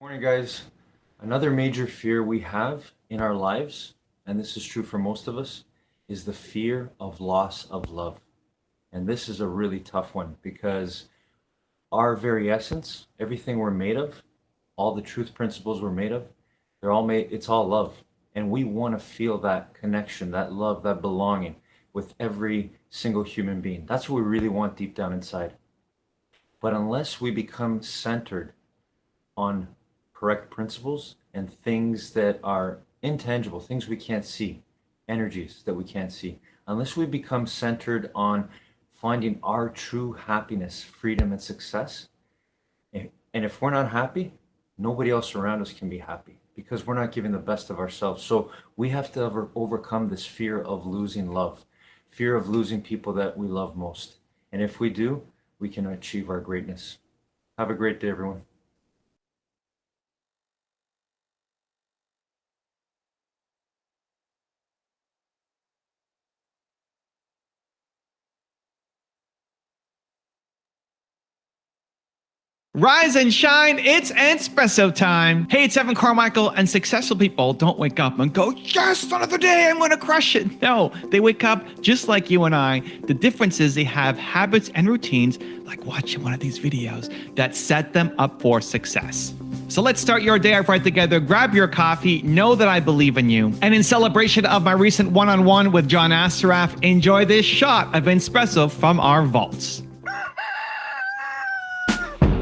Morning, guys. Another major fear we have in our lives, and this is true for most of us, is the fear of loss of love. And this is a really tough one because our very essence, everything we're made of, all the truth principles we're made of, it's all love. And we want to feel that connection, that love, that belonging with every single human being. That's what we really want deep down inside. But unless we become centered on correct principles and things that are intangible, things we can't see, energies that we can't see, unless we become centered on finding our true happiness, freedom, and success, and if we're not happy, nobody else around us can be happy because we're not giving the best of ourselves. So we have to overcome this fear of losing love, fear of losing people that we love most. And if we do, we can achieve our greatness. Have a great day, everyone. Rise and shine, it's espresso time. Hey, it's Evan Carmichael, and successful people don't wake up and go, yes, another day, I'm gonna crush it. No, they wake up just like you and I. The difference is they have habits and routines, like watching one of these videos, that set them up for success. So let's start your day off right together. Grab your coffee, know that I believe in you. And in celebration of my recent one-on-one with John Asaraf, enjoy this shot of espresso from our vaults.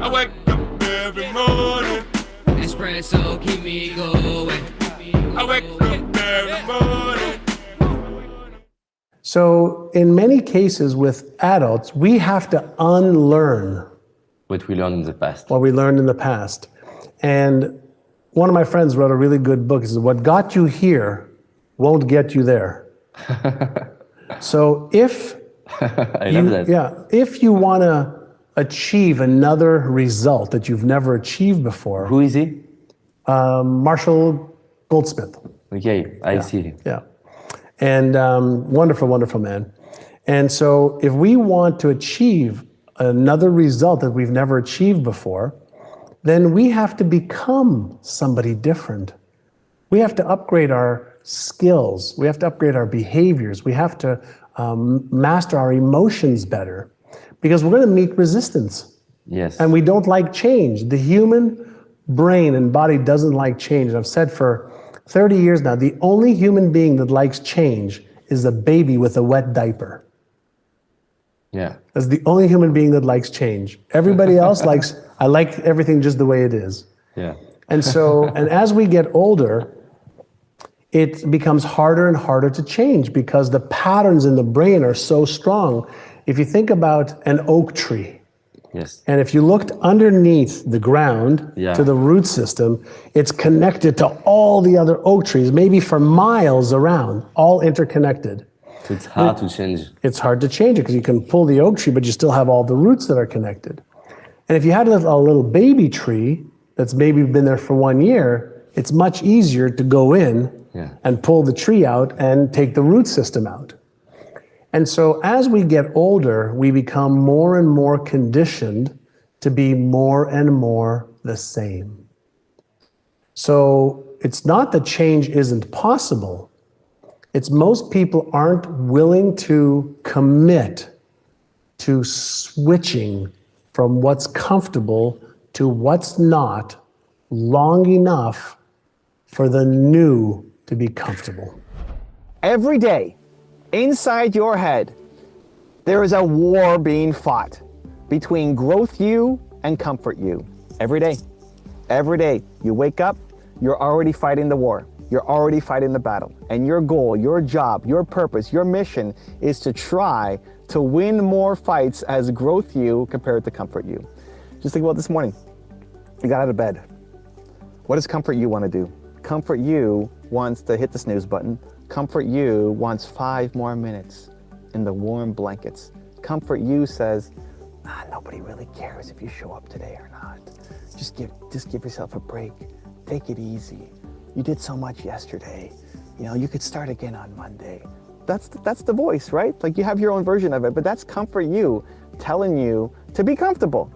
I wake up every morning. Espresso keep me going. I wake up every morning. So in many cases with adults, we have to unlearn what we learned in the past. what we learned in the past. And one of my friends wrote a really good book. He says, what got you here won't get you there. So if I love that. if you want to achieve another result that you've never achieved before, Who is he? Marshall Goldsmith. Okay, I see him. Yeah. And wonderful, wonderful man. And so if we want to achieve another result that we've never achieved before, then we have to become somebody different. We have to upgrade our skills. We have to upgrade our behaviors. We have to master our emotions better because we're going to meet resistance. Yes. And we don't like change. The human brain and body doesn't like change. And I've said for 30 years now, the only human being that likes change is a baby with a wet diaper. Yeah. That's the only human being that likes change. Everybody else likes, I like everything just the way it is. Yeah. And so, and as we get older, it becomes harder and harder to change because the patterns in the brain are so strong. If you think about an oak tree, Yes. and if you looked underneath the ground Yeah. to the root system, it's connected to all the other oak trees, maybe for miles around, all interconnected. So it's hard to change. It's hard to change it because you can pull the oak tree, but you still have all the roots that are connected. And if you had a little baby tree that's maybe been there for 1 year, it's much easier to go in Yeah. and pull the tree out and take the root system out. And so as we get older, we become more and more conditioned to be more and more the same. So it's not that change isn't possible. It's most people aren't willing to commit to switching from what's comfortable to what's not long enough for the new to be comfortable. Every day, inside your head, there is a war being fought between growth you and comfort you. Every day. Every day you wake up, you're already fighting the war. You're already fighting the battle. And your goal, your job, your purpose, your mission is to try to win more fights as growth you compared to comfort you. Just think about this morning. You got out of bed. What does comfort you want to do? Comfort you wants to hit the snooze button. Comfort you wants 5 more minutes in the warm blankets. Comfort you says, nobody really cares if you show up today or not. Just give yourself a break. Take it easy. You did so much yesterday. You know, you could start again on Monday. That's the voice, right? Like you have your own version of it, but that's comfort you telling you to be comfortable.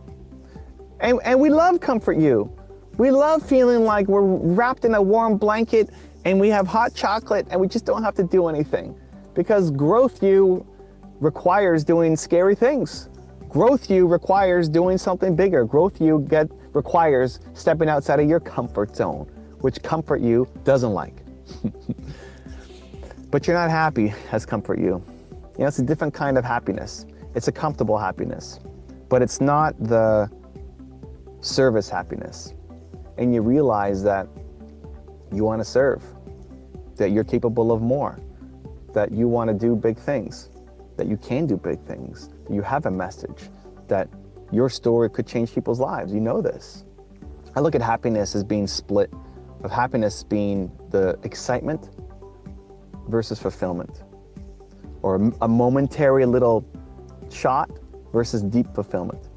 And we love comfort you. We love feeling like we're wrapped in a warm blanket and we have hot chocolate and we just don't have to do anything. Because growth you requires doing scary things. Growth you requires doing something bigger. Growth you requires stepping outside of your comfort zone, which comfort you doesn't like. But you're not happy as comfort you. You know, it's a different kind of happiness. It's a comfortable happiness, but it's not the service happiness. And you realize that you want to serve, that you're capable of more, that you want to do big things, that you can do big things, that you have a message, that your story could change people's lives. You know this. I look at happiness as being split, of happiness being the excitement versus fulfillment, or a momentary little shot versus deep fulfillment.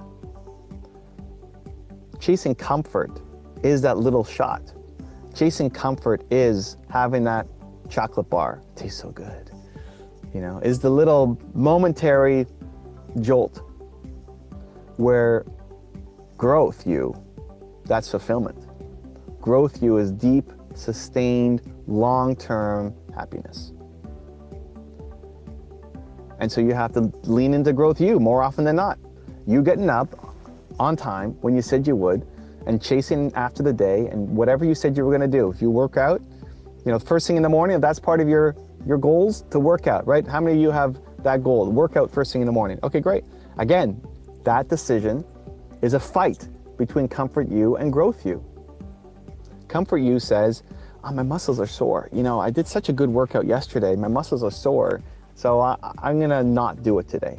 Chasing comfort is that little shot. Chasing comfort is having that chocolate bar. It tastes so good. You know, is the little momentary jolt, where growth you, that's fulfillment. Growth you is deep, sustained, long-term happiness. And so you have to lean into growth you more often than not. You getting up on time when you said you would, and chasing after the day and whatever you said you were gonna do. If you work out, you know, first thing in the morning, if that's part of your goals, to work out, right? How many of you have that goal, work out first thing in the morning? Okay, great. Again, that decision is a fight between comfort you and growth you. Comfort you says, oh, my muscles are sore. You know, I did such a good workout yesterday, my muscles are sore, so I'm gonna not do it today.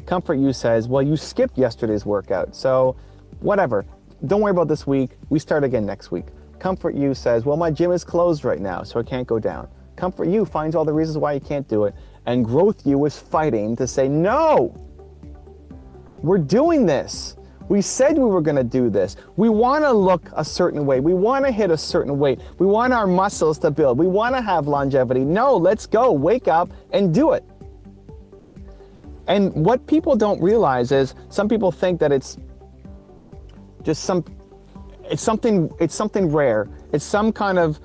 Comfort you says, well, you skipped yesterday's workout, so whatever. Don't worry about this week, we start again next week. Comfort you says, well, my gym is closed right now, so I can't go down. Comfort you finds all the reasons why you can't do it, and growth you is fighting to say, no, we're doing this. We said we were gonna do this. We wanna look a certain way. We wanna hit a certain weight. We want our muscles to build. We wanna have longevity. No, let's go, wake up and do it. And what people don't realize is, some people think that it's just it's something rare. It's some kind of,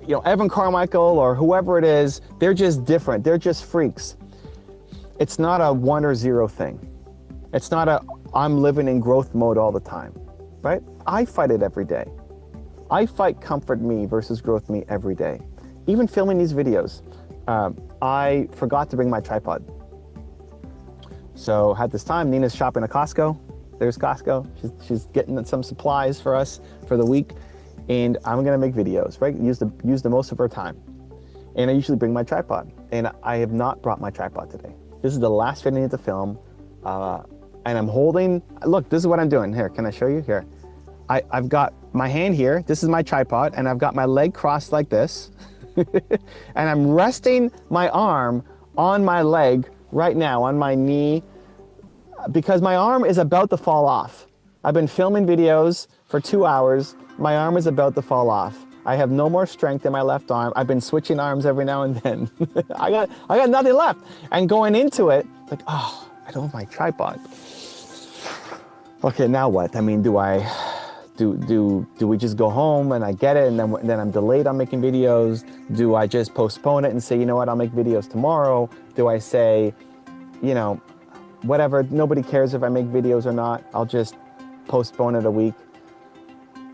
you know, Evan Carmichael or whoever it is, they're just different. They're just freaks. It's not a 1 or 0 thing. It's not a, I'm living in growth mode all the time, right? I fight it every day. I fight comfort me versus growth me every day. Even filming these videos, I forgot to bring my tripod. So at this time, Nina's shopping at Costco. There's Costco. She's getting some supplies for us for the week. And I'm gonna make videos, right? Use the most of her time. And I usually bring my tripod. And I have not brought my tripod today. This is the last video I need to film. And I'm holding, look, this is what I'm doing. Here, can I show you? Here. I've got my hand here. This is my tripod. And I've got my leg crossed like this. And I'm resting my arm on my leg right now, on my knee, because my arm is about to fall off. I've been filming videos for 2 hours. My arm is about to fall off. I have no more strength in my left arm. I've been switching arms every now and then. I got nothing left. And going into it, like, oh, I don't have my tripod. Okay, now what? I mean, do we just go home and I get it and then I'm delayed on making videos? Do I just postpone it and say, you know what, I'll make videos tomorrow? Do I say, you know, whatever, nobody cares if I make videos or not, I'll just postpone it a week?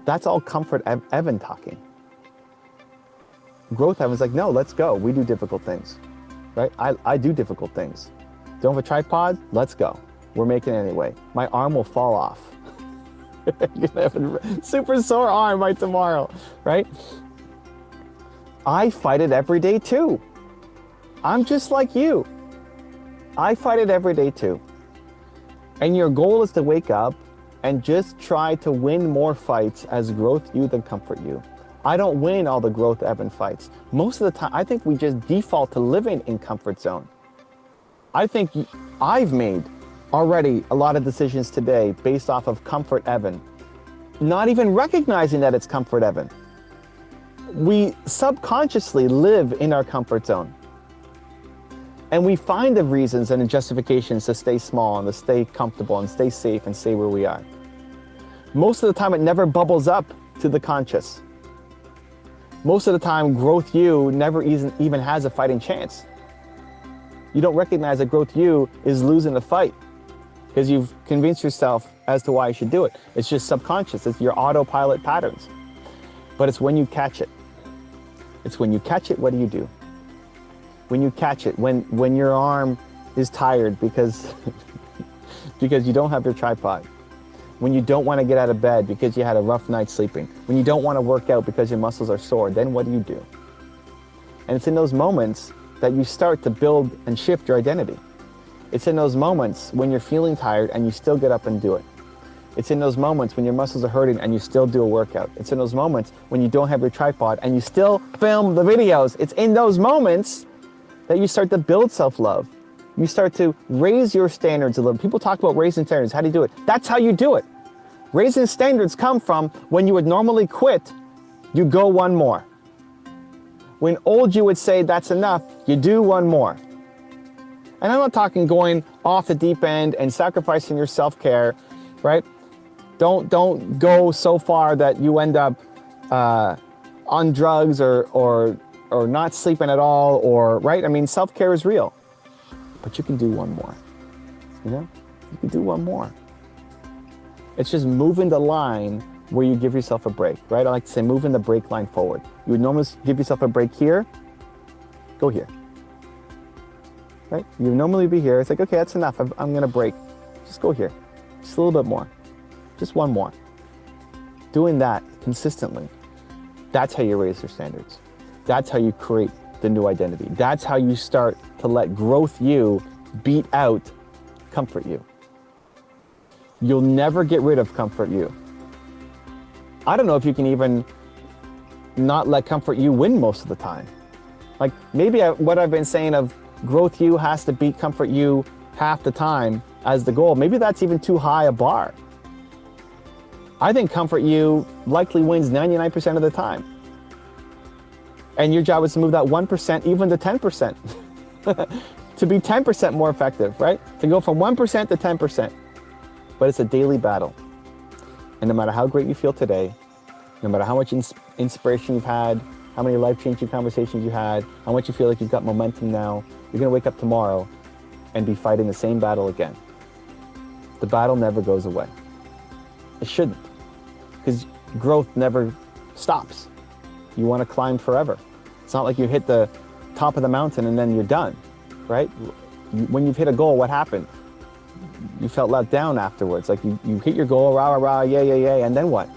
That's all comfort Evan talking. Growth Evan's like, no, let's go. We do difficult things, right? I do difficult things. Don't have a tripod? Let's go. We're making it anyway. My arm will fall off. You're gonna have a super sore arm by tomorrow, right? I fight it every day too. I'm just like you. I fight it every day too. And your goal is to wake up and just try to win more fights as growth you than comfort you. I don't win all the growth Evan fights. Most of the time, I think we just default to living in comfort zone. I think I've made already a lot of decisions today based off of comfort Evan, not even recognizing that it's comfort Evan. We subconsciously live in our comfort zone. And we find the reasons and the justifications to stay small and to stay comfortable and stay safe and stay where we are. Most of the time, it never bubbles up to the conscious. Most of the time, growth you never even has a fighting chance. You don't recognize that growth you is losing the fight because you've convinced yourself as to why you should do it. It's just subconscious. It's your autopilot patterns. But it's when you catch it. It's when you catch it, what do? When you catch it, when your arm is tired because, because you don't have your tripod. When you don't want to get out of bed because you had a rough night sleeping. When you don't want to work out because your muscles are sore, then what do? And it's in those moments that you start to build and shift your identity. It's in those moments when you're feeling tired and you still get up and do it. It's in those moments when your muscles are hurting and you still do a workout. It's in those moments when you don't have your tripod and you still film the videos. It's in those moments that you start to build self-love. You start to raise your standards a little. People talk about raising standards. How do you do it? That's how you do it. Raising standards come from when you would normally quit, you go one more. When old you would say that's enough, you do one more. And I'm not talking going off the deep end and sacrificing your self-care, right? Don't go so far that you end up on drugs or not sleeping at all, or right? I mean, self-care is real, but you can do one more. You know, you can do one more. It's just moving the line where you give yourself a break, right? I like to say moving the brake line forward. You would normally give yourself a break here, go here, right? You would normally be here. It's like, okay, that's enough. I'm gonna break. Just go here, just a little bit more, just one more. Doing that consistently, that's how you raise your standards. That's how you create the new identity. That's how you start to let growth you beat out comfort you. You'll never get rid of comfort you. I don't know if you can even not let comfort you win most of the time. Like maybe what I've been saying of growth you has to beat comfort you half the time as the goal, maybe that's even too high a bar. I think comfort you likely wins 99% of the time. And your job is to move that 1% even to 10%. To be 10% more effective, right? To go from 1% to 10%. But it's a daily battle. And no matter how great you feel today, no matter how much inspiration you've had, how many life-changing conversations you had, how much you feel like you've got momentum now, you're gonna wake up tomorrow and be fighting the same battle again. The battle never goes away. It shouldn't, because growth never stops. You wanna climb forever. It's not like you hit the top of the mountain and then you're done, right? When you've hit a goal, what happened? You felt let down afterwards. Like you hit your goal, rah, rah, rah, yay, and then what?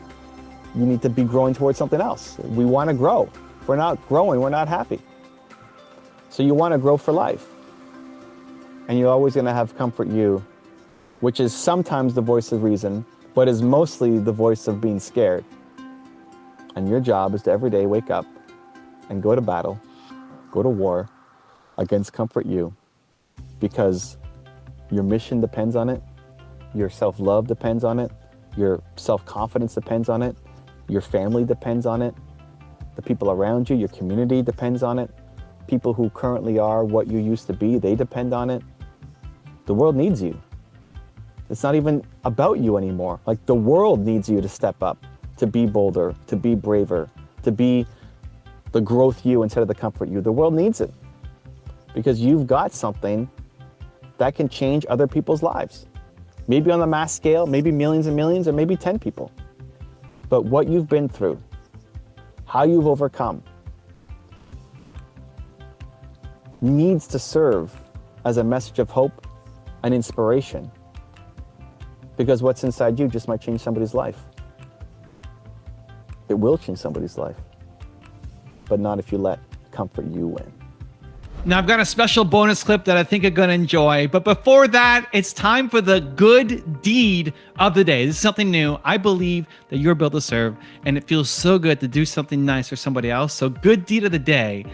You need to be growing towards something else. We want to grow. If we're not growing, we're not happy. So you want to grow for life. And you're always going to have comfort you, which is sometimes the voice of reason, but is mostly the voice of being scared. And your job is to every day wake up and go to battle, go to war against comfort you, because your mission depends on it, your self-love depends on it, your self-confidence depends on it, your family depends on it, the people around you, your community depends on it, people who currently are what you used to be, they depend on it. The world needs you. It's not even about you anymore. Like the world needs you to step up, to be bolder, to be braver, to be the growth you instead of the comfort you. The world needs it because you've got something that can change other people's lives. Maybe on the mass scale, maybe millions and millions, or maybe 10 people. But what you've been through, how you've overcome, needs to serve as a message of hope and inspiration. Because what's inside you just might change somebody's life. It will change somebody's life, but not if you let comfort you win. Now I've got a special bonus clip that I think you're gonna enjoy. But before that, it's time for the good deed of the day. This is something new. I believe that you're built to serve, and it feels so good to do something nice for somebody else. So good deed of the day,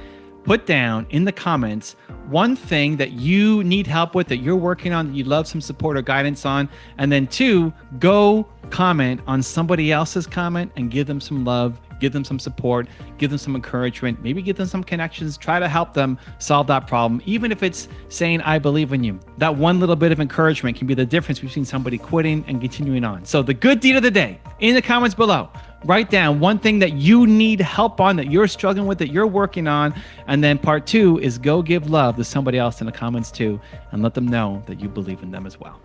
put down in the comments one thing that you need help with, that you're working on, that you'd love some support or guidance on. And then 2, go comment on somebody else's comment and give them some love give them some support, give them some encouragement, maybe give them some connections, try to help them solve that problem, even if it's saying, I believe in you. That one little bit of encouragement can be the difference between somebody quitting and continuing on. So the good deed of the day, in the comments below, write down one thing that you need help on, that you're struggling with, that you're working on. And then part 2 is go give love to somebody else in the comments too, and let them know that you believe in them as well.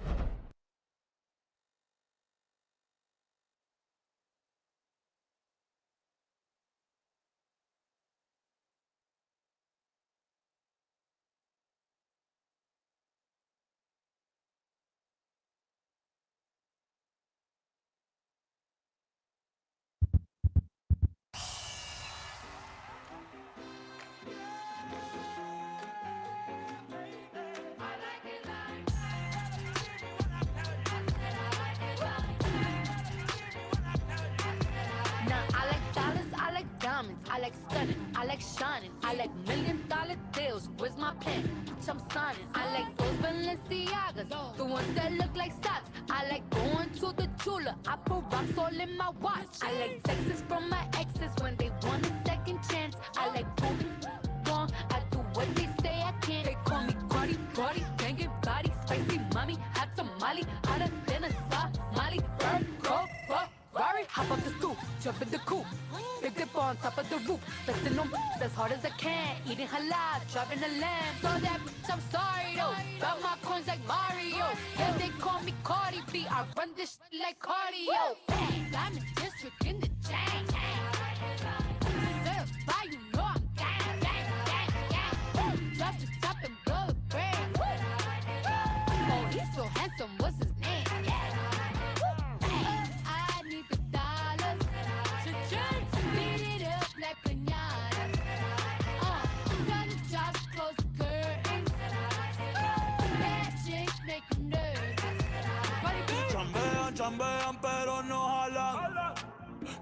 Now I like dollars, I like diamonds, I like stunning, I like shining, I like $1,000,000 deals. Where's my pen? I'm signing. I like those Balenciagas, the ones that look like socks. I like going to the Tula. I put rocks all in my watch. I like texts from my exes when they want a second chance. I like proving wrong. I do what they say I can't. They call me Cardi, Cardi, banging body, spicy mommy, hot tamale, hotter than a Somali. Go, Rari, hop up the stoop, jump in the coop. Big dip on top of the roof, flexing on as hard as I can. Eating halal, driving a lamb. So that bitch, I'm sorry though. Got my coins like Mario. Yeah, they call me Cardi B. I run this shit like cardio. I'm in district in the chain. Certified, you know I'm gang, gang, gang, gang. Drop the top and blow the brand. Oh, he's so handsome, what's his name? I need the dollars to just beat it up like piñata. Tell the jobs, close the curtains. Bad chicks make 'em nervous. Cardi B. Chambean, chambean, pero no jalan.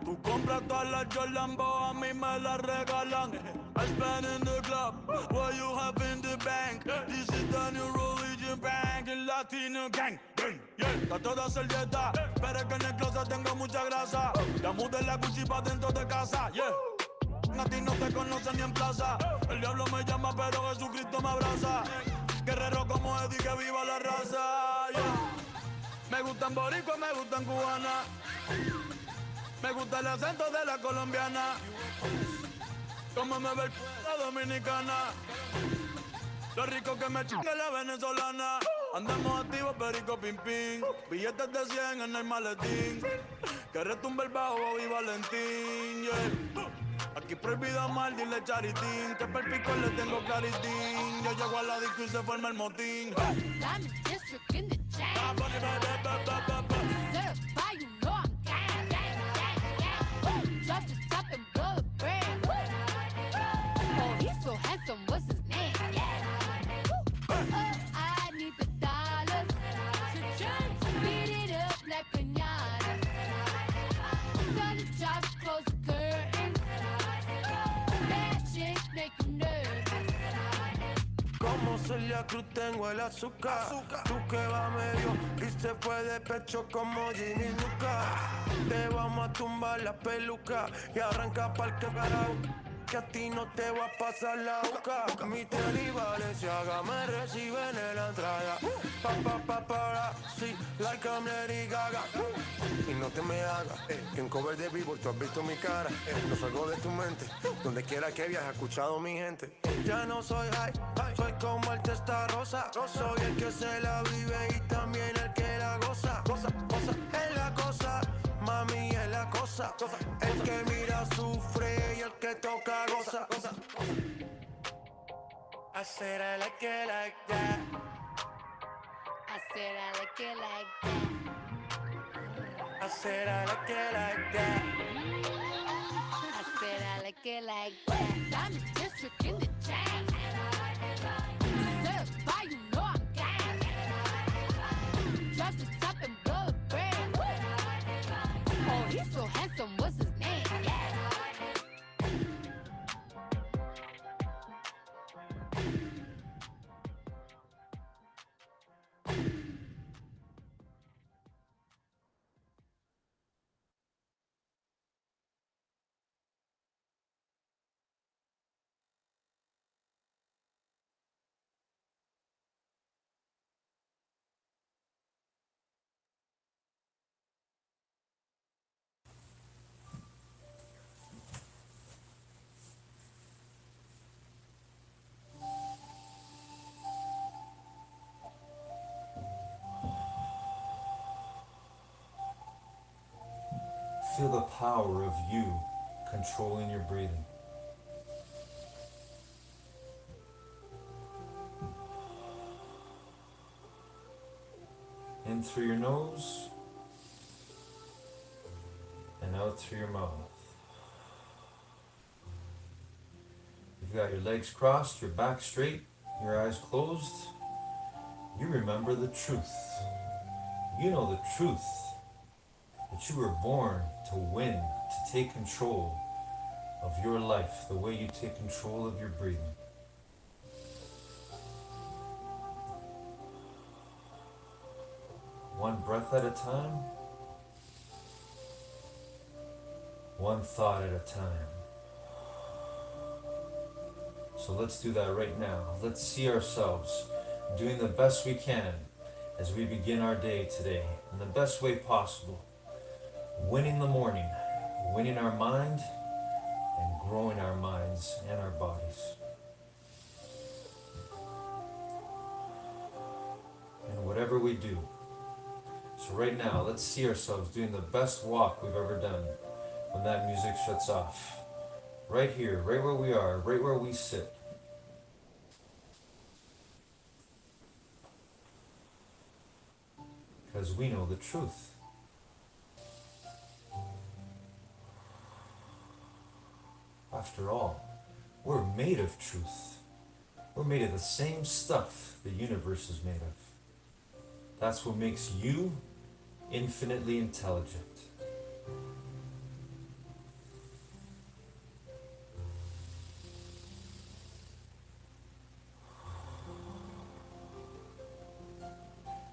Tú compras todas las Jolambo, a mí me las regalan. I spend in the club, what you have in the bank. This is the new religion bank, el Latino gang. Yeah, está toda servieta, pero es que en el closet tengo mucha grasa. Ya mudé la Gucci pa' dentro de casa, yeah. A ti no te conocen ni en plaza. El diablo me llama, pero Jesucristo me abraza. Guerrero como Eddie, que viva la raza, yeah. Me gustan boricuas, me gustan cubanas. Me gusta el acento de la colombiana. Como me ve la dominicana. Lo rico que me chinga la venezolana. Andamos activos, perico, pim, pim. Billetes de 100 en el maletín. Que retumbe el bajo y Valentín, yeah. Aquí prohibido mal, dile charitín. Que per pico le tengo claritín. Yo llego a la disco y se forma el motín. I'm in district in the chain. Certified, you know I'm gang, gang, gang, gang. Drop the top and blow the brand. Oh, he's so handsome, what's his name? I need the dollars to just beat it up like piñata. Tell the jobs, close the curtains. Bad chicks make 'em nervous. Como Celia Cruz tengo el azúcar. Tú que va medio y se fue de pecho como Ginny Luca. Te vamos a tumbar la peluca y arranca pa'l que carajo. Que a ti no te va a pasar la boca. Mi tele y Valenciaga me reciben en la entrada. Para, sí, like I'm Lady Gaga. Y no te me hagas, que en cover de vivo tú has visto mi cara. No salgo de tu mente, donde quiera que viajes, he escuchado mi gente. Ya no soy high, soy como el testa rosa. Soy el que se la vive y también el que la goza. Goza, es la cosa, mami es la cosa. El que mira sufre y el que toca goza. I said I like it like that. I said I like it like that. I said I like it like that. I said I like it like that. I'm in district in the chain. Certified, you know I'm gang. Drop the top and blow the brand. Oh, he's so handsome, what's his feel the power of you controlling your breathing. In through your nose and out through your mouth. You've got your legs crossed, your back straight, your eyes closed. You remember the truth. You know the truth that you were born to win, to take control of your life the way you take control of your breathing. One breath at a time, one thought at a time. So let's do that right now. Let's see ourselves doing the best we can as we begin our day today in the best way possible. Winning the morning, winning our mind, and growing our minds and our bodies. And whatever we do. So right now, let's see ourselves doing the best walk we've ever done when that music shuts off. Right here, right where we are, right where we sit. Because we know the truth. After all, we're made of truth. We're made of the same stuff the universe is made of. That's what makes you infinitely intelligent.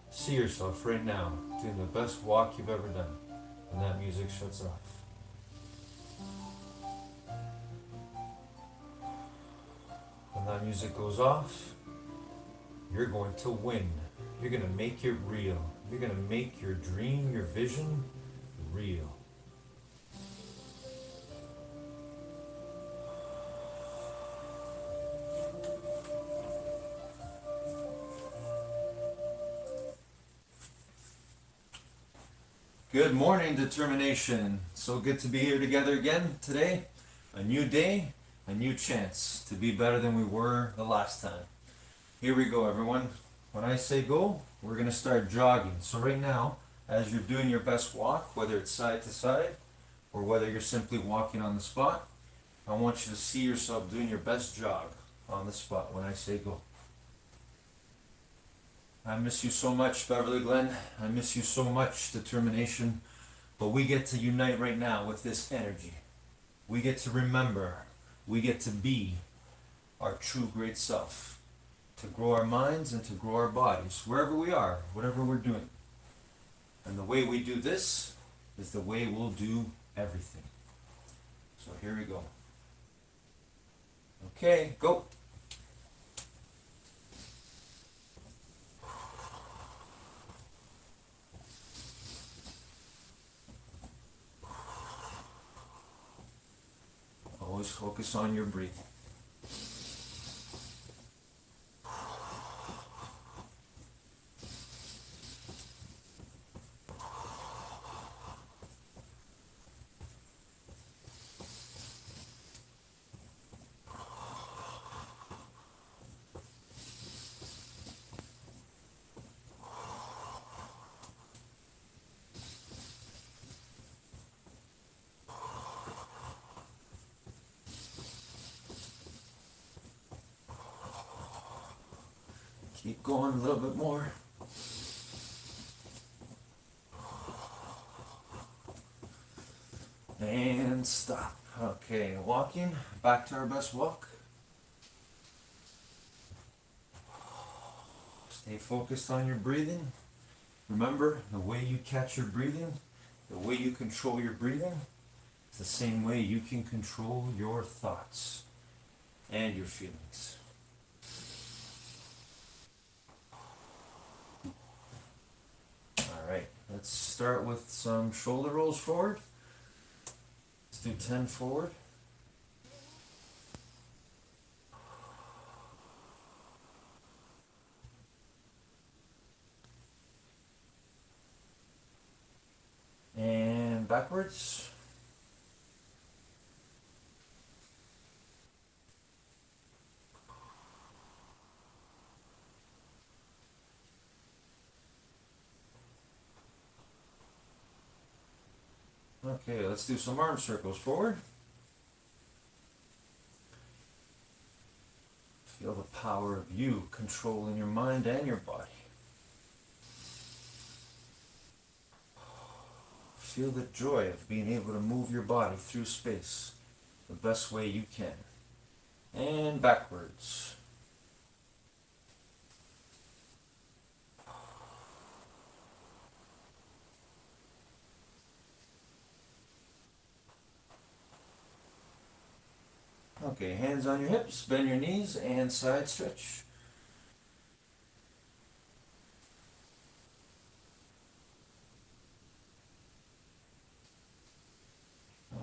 See yourself right now doing the best walk you've ever done when that music shuts off. When that music goes off, you're going to win. You're going to make it real. You're going to make your dream, your vision real. Good morning, determination. So good to be here together again today. A new day, a new chance to be better than we were the last time. Here we go, everyone. When I say go, we're going to start jogging. So right now, as you're doing your best walk, whether it's side to side or whether you're simply walking on the spot, I want you to see yourself doing your best jog on the spot when I say go. I miss you so much, Beverly Glen. I miss you so much, determination. But we get to unite right now with this energy. We get to remember. We get to be our true great self. To grow our minds and to grow our bodies, wherever we are, whatever we're doing. And the way we do this is the way we'll do everything. So here we go. Okay, go. Always focus on your breathing. Keep going a little bit more. And stop. Okay, walking. Back to our best walk. Stay focused on your breathing. Remember, the way you catch your breathing, the way you control your breathing, it's the same way you can control your thoughts and your feelings. Alright, let's start with some shoulder rolls forward. Let's do 10 forward. And backwards. Okay, let's do some arm circles forward. Feel the power of you controlling your mind and your body. Feel the joy of being able to move your body through space the best way you can. And backwards. Okay, hands on your hips, bend your knees, and side stretch.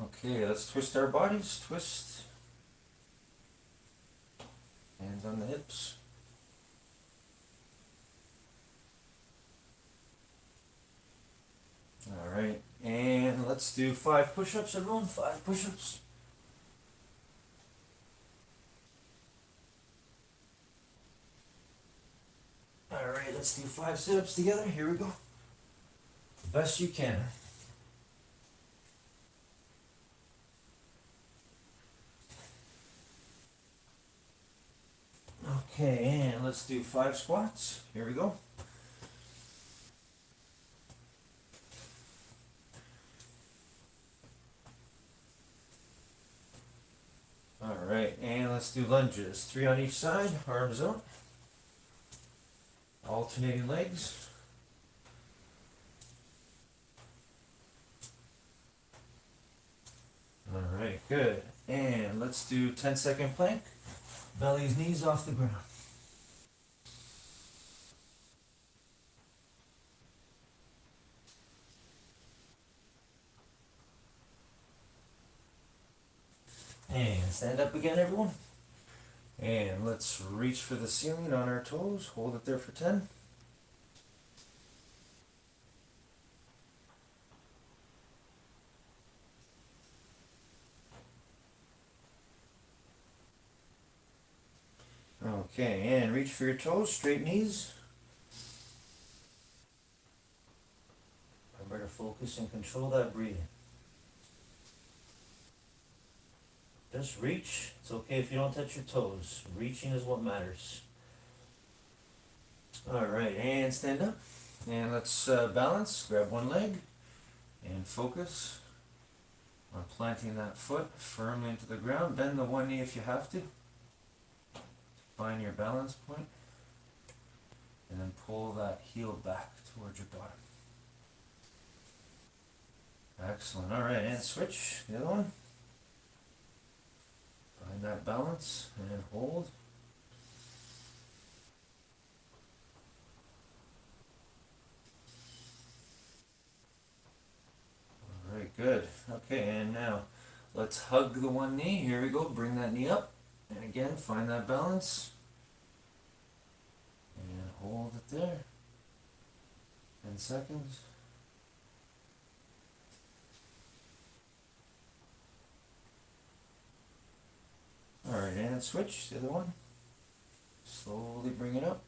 Okay, let's twist our bodies. Twist. Hands on the hips. All right, and let's do 5 push-ups, everyone. 5 push-ups. All right, let's do 5 sit-ups together. Here we go. The best you can. Okay, and let's do 5 squats. Here we go. All right, and let's do lunges. 3 on each side, arms up. Alternating legs. All right, good. And let's do 10-second plank. Belly's knees off the ground. And stand up again, everyone. And let's reach for the ceiling on our toes. Hold it there for 10. Okay, and reach for your toes, straight knees. Remember to focus and control that breathing. Just reach. It's okay if you don't touch your toes. Reaching is what matters. All right, and stand up. And let's balance. Grab one leg and focus on planting that foot firmly into the ground. Bend the one knee if you have to. Find your balance point. And then pull that heel back towards your bottom. Excellent. All right, and switch. The other one. Find that balance and hold. All right, good. Okay, and now let's hug the one knee. Here we go. Bring that knee up. And again, find that balance. And hold it there. 10 seconds. All right, and switch. The other one. Slowly bring it up.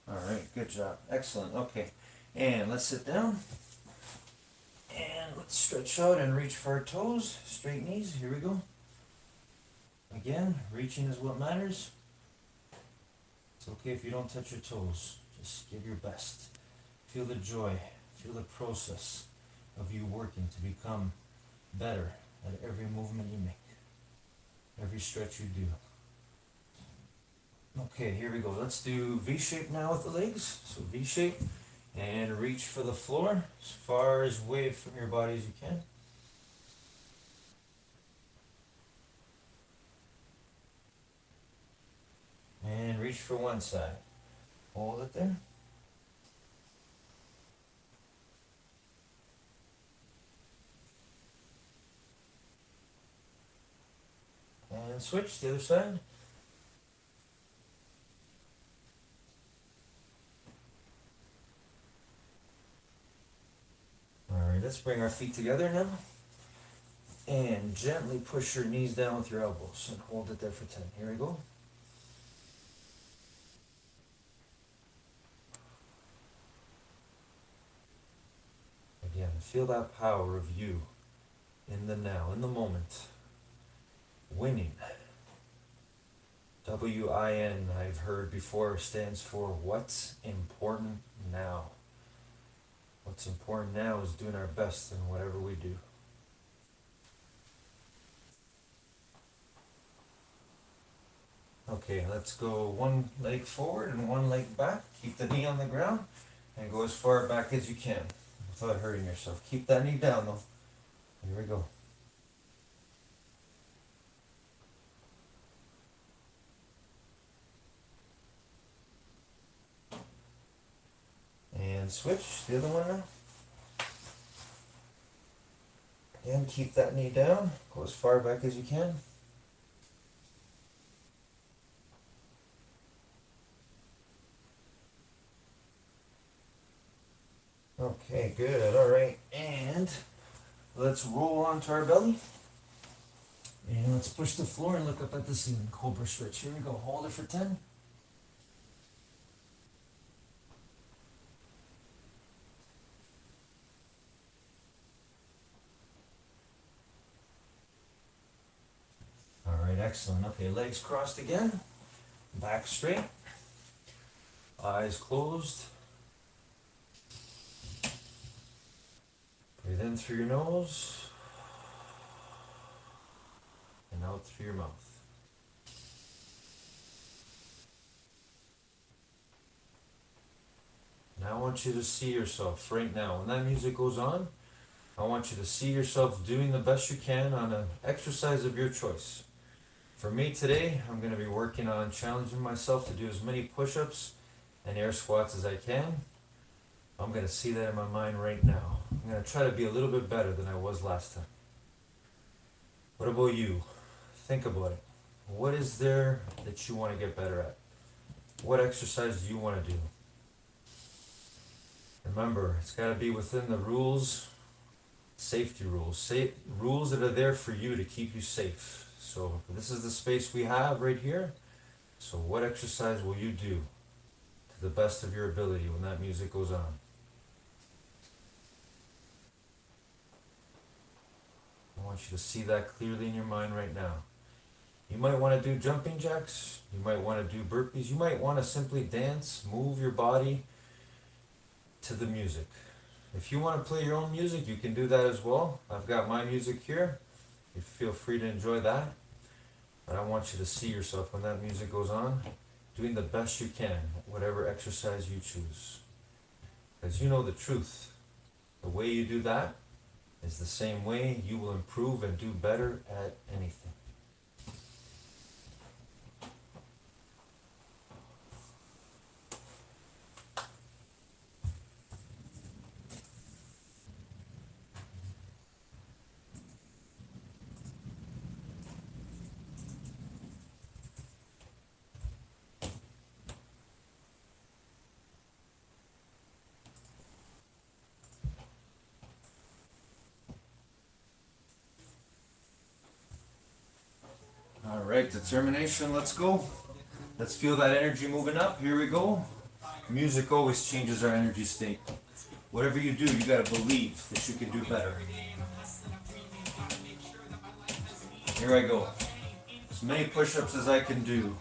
All right, good job. Excellent. Okay, and let's sit down. And let's stretch out and reach for our toes. Straight knees. Here we go. Again, reaching is what matters. It's okay if you don't touch your toes. Just give your best. Feel the joy. Feel the process of you working to become better at every movement you make. Every stretch you do. Okay, here we go. Let's do V-shape now with the legs. So V-shape, and reach for the floor as far as away from your body as you can. And reach for one side. Hold it there. And switch to the other side. All right, let's bring our feet together now. And gently push your knees down with your elbows and hold it there for 10. Here we go. Again, feel that power of you in the now, in the moment. Winning. W-I-N, I've heard before, stands for what's important now. What's important now is doing our best in whatever we do. Okay, let's go one leg forward and one leg back. Keep the knee on the ground and go as far back as you can without hurting yourself. Keep that knee down though. Here we go. And switch, the other one now. Again, keep that knee down. Go as far back as you can. Okay, good. All right. And let's roll onto our belly. And let's push the floor and look up at the ceiling. Cobra stretch. Here we go. Hold it for 10. All right, excellent. Okay, legs crossed again. Back straight. Eyes closed. Breathe in through your nose. And out through your mouth. Now I want you to see yourself right now. When that music goes on, I want you to see yourself doing the best you can on an exercise of your choice. For me today, I'm going to be working on challenging myself to do as many push-ups and air squats as I can. I'm going to see that in my mind right now. I'm going to try to be a little bit better than I was last time. What about you? Think about it. What is there that you want to get better at? What exercise do you want to do? Remember, it's got to be within the rules, safety rules, rules that are there for you to keep you safe. So this is the space we have right here. So what exercise will you do to the best of your ability when that music goes on? I want you to see that clearly in your mind right now. You might want to do jumping jacks. You might want to do burpees. You might want to simply dance, move your body to the music. If you want to play your own music, you can do that as well. I've got my music here. You feel free to enjoy that. But I want you to see yourself when that music goes on, doing the best you can, whatever exercise you choose. Because you know the truth. The way you do that is the same way you will improve and do better at anything. All right, determination, let's go. Let's feel that energy moving up. Here we go. Music always changes our energy state. Whatever you do, you gotta believe that you can do better. Here I go. As many push-ups as I can do.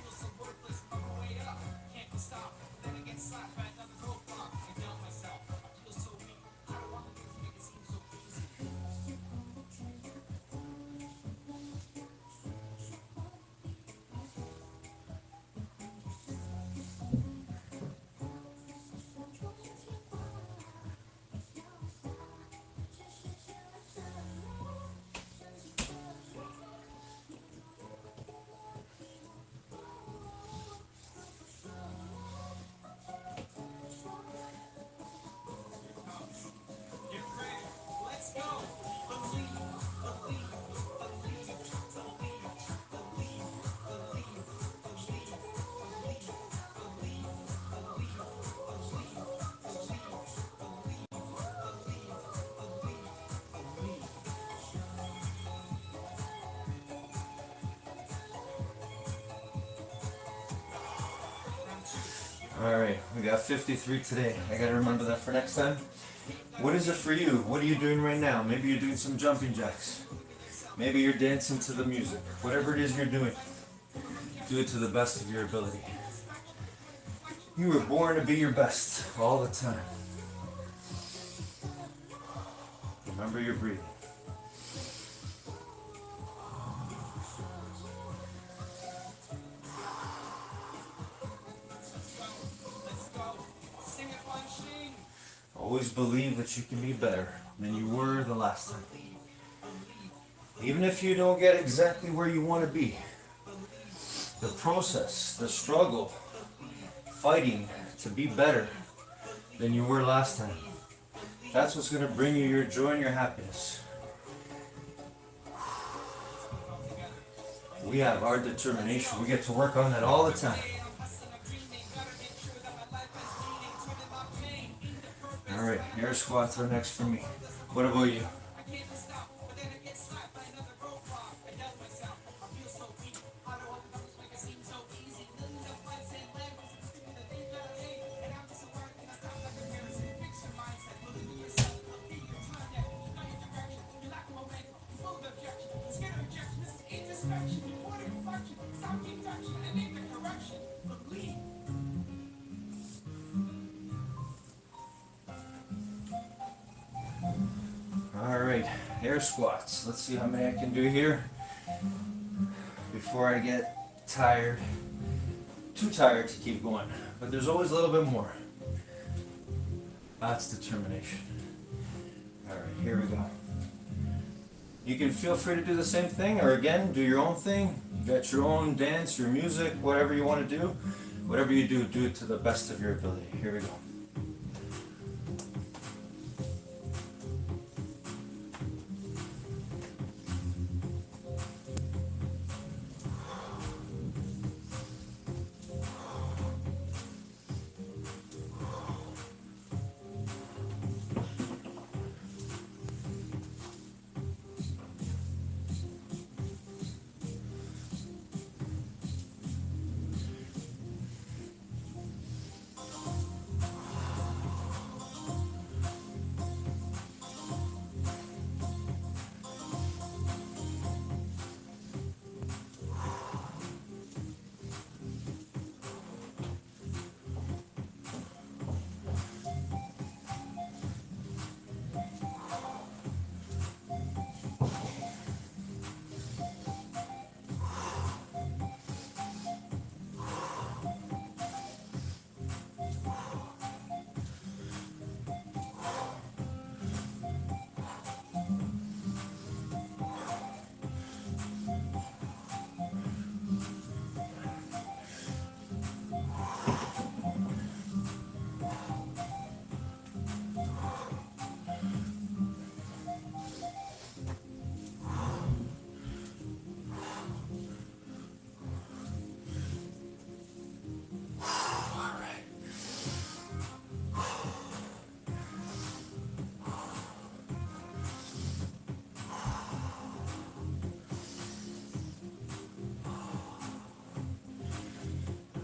All right, we got 53 today. I gotta remember that for next time. What is it for you? What are you doing right now? Maybe you're doing some jumping jacks. Maybe you're dancing to the music. Whatever it is you're doing, do it to the best of your ability. You were born to be your best all the time. Remember your breathing. Always believe that you can be better than you were the last time. Even if you don't get exactly where you want to be, the process, the struggle, fighting to be better than you were last time, that's what's going to bring you your joy and your happiness. We have our determination. We get to work on that all the time. All right, air squats are next for me. What about you? All right, air squats. Let's see how many I can do here before I get tired. Too tired to keep going, but there's always a little bit more. That's determination. All right, here we go. You can feel free to do the same thing, or again, do your own thing. You got your own dance, your music, whatever you want to do. Whatever you do it to the best of your ability. Here we go.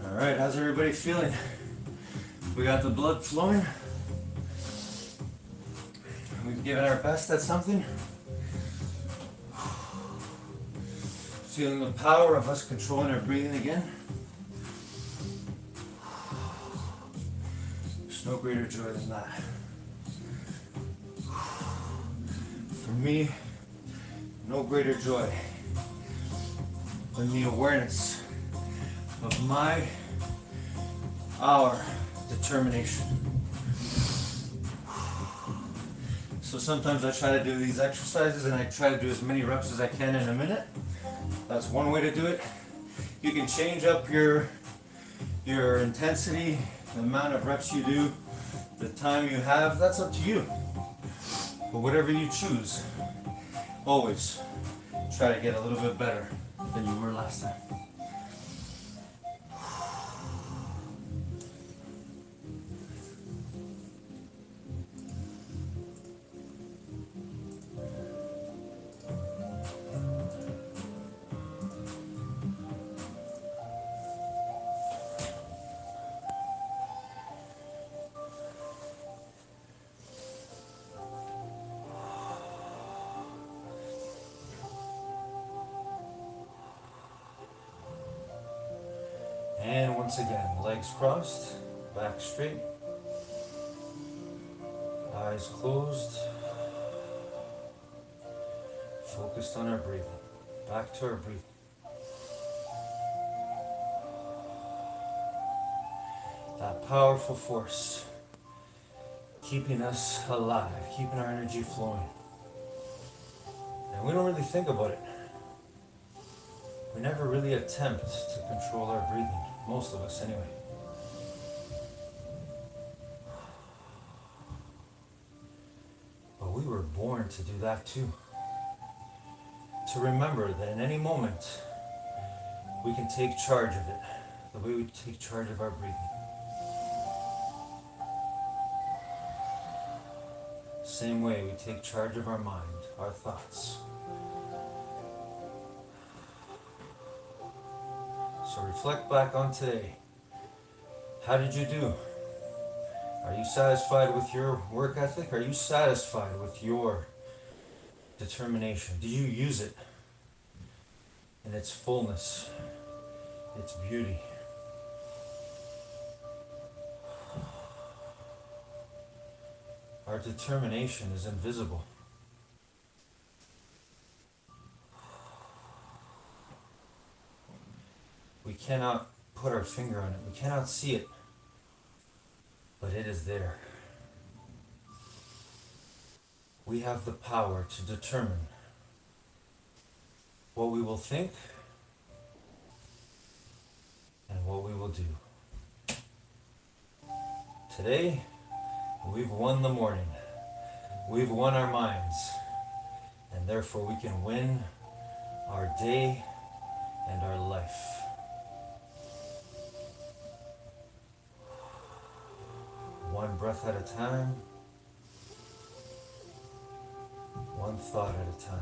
All right, how's everybody feeling? We got the blood flowing. We've given our best at something. Feeling the power of us controlling our breathing again. There's no greater joy than that. For me, no greater joy than the awareness of our determination. So sometimes I try to do these exercises and I try to do as many reps as I can in a minute. That's one way to do it. You can change up your intensity, the amount of reps you do, the time you have, that's up to you. But whatever you choose, always try to get a little bit better than you were last time. And once again, legs crossed, back straight, eyes closed, focused on our breathing. Back to our breathing. That powerful force keeping us alive, keeping our energy flowing. And we don't really think about it. We never really attempt to control our breathing, most of us anyway. But we were born to do that too. To remember that in any moment, we can take charge of it, the way we take charge of our breathing. Same way we take charge of our mind, our thoughts. So reflect back on today. How did you do? Are you satisfied with your work ethic? Are you satisfied with your determination? Did you use it in its fullness, its beauty? Our determination is invisible. We cannot put our finger on it. We cannot see it. But it is there. We have the power to determine what we will think and what we will do. Today, we've won the morning. We've won our minds. And therefore we can win our day and our life. One breath at a time. One thought at a time.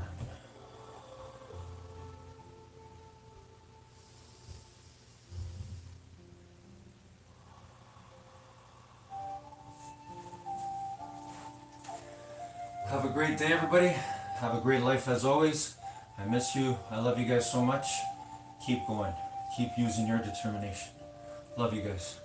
Have a great day, everybody. Have a great life as always. I miss you. I love you guys so much. Keep going. Keep using your determination. Love you guys.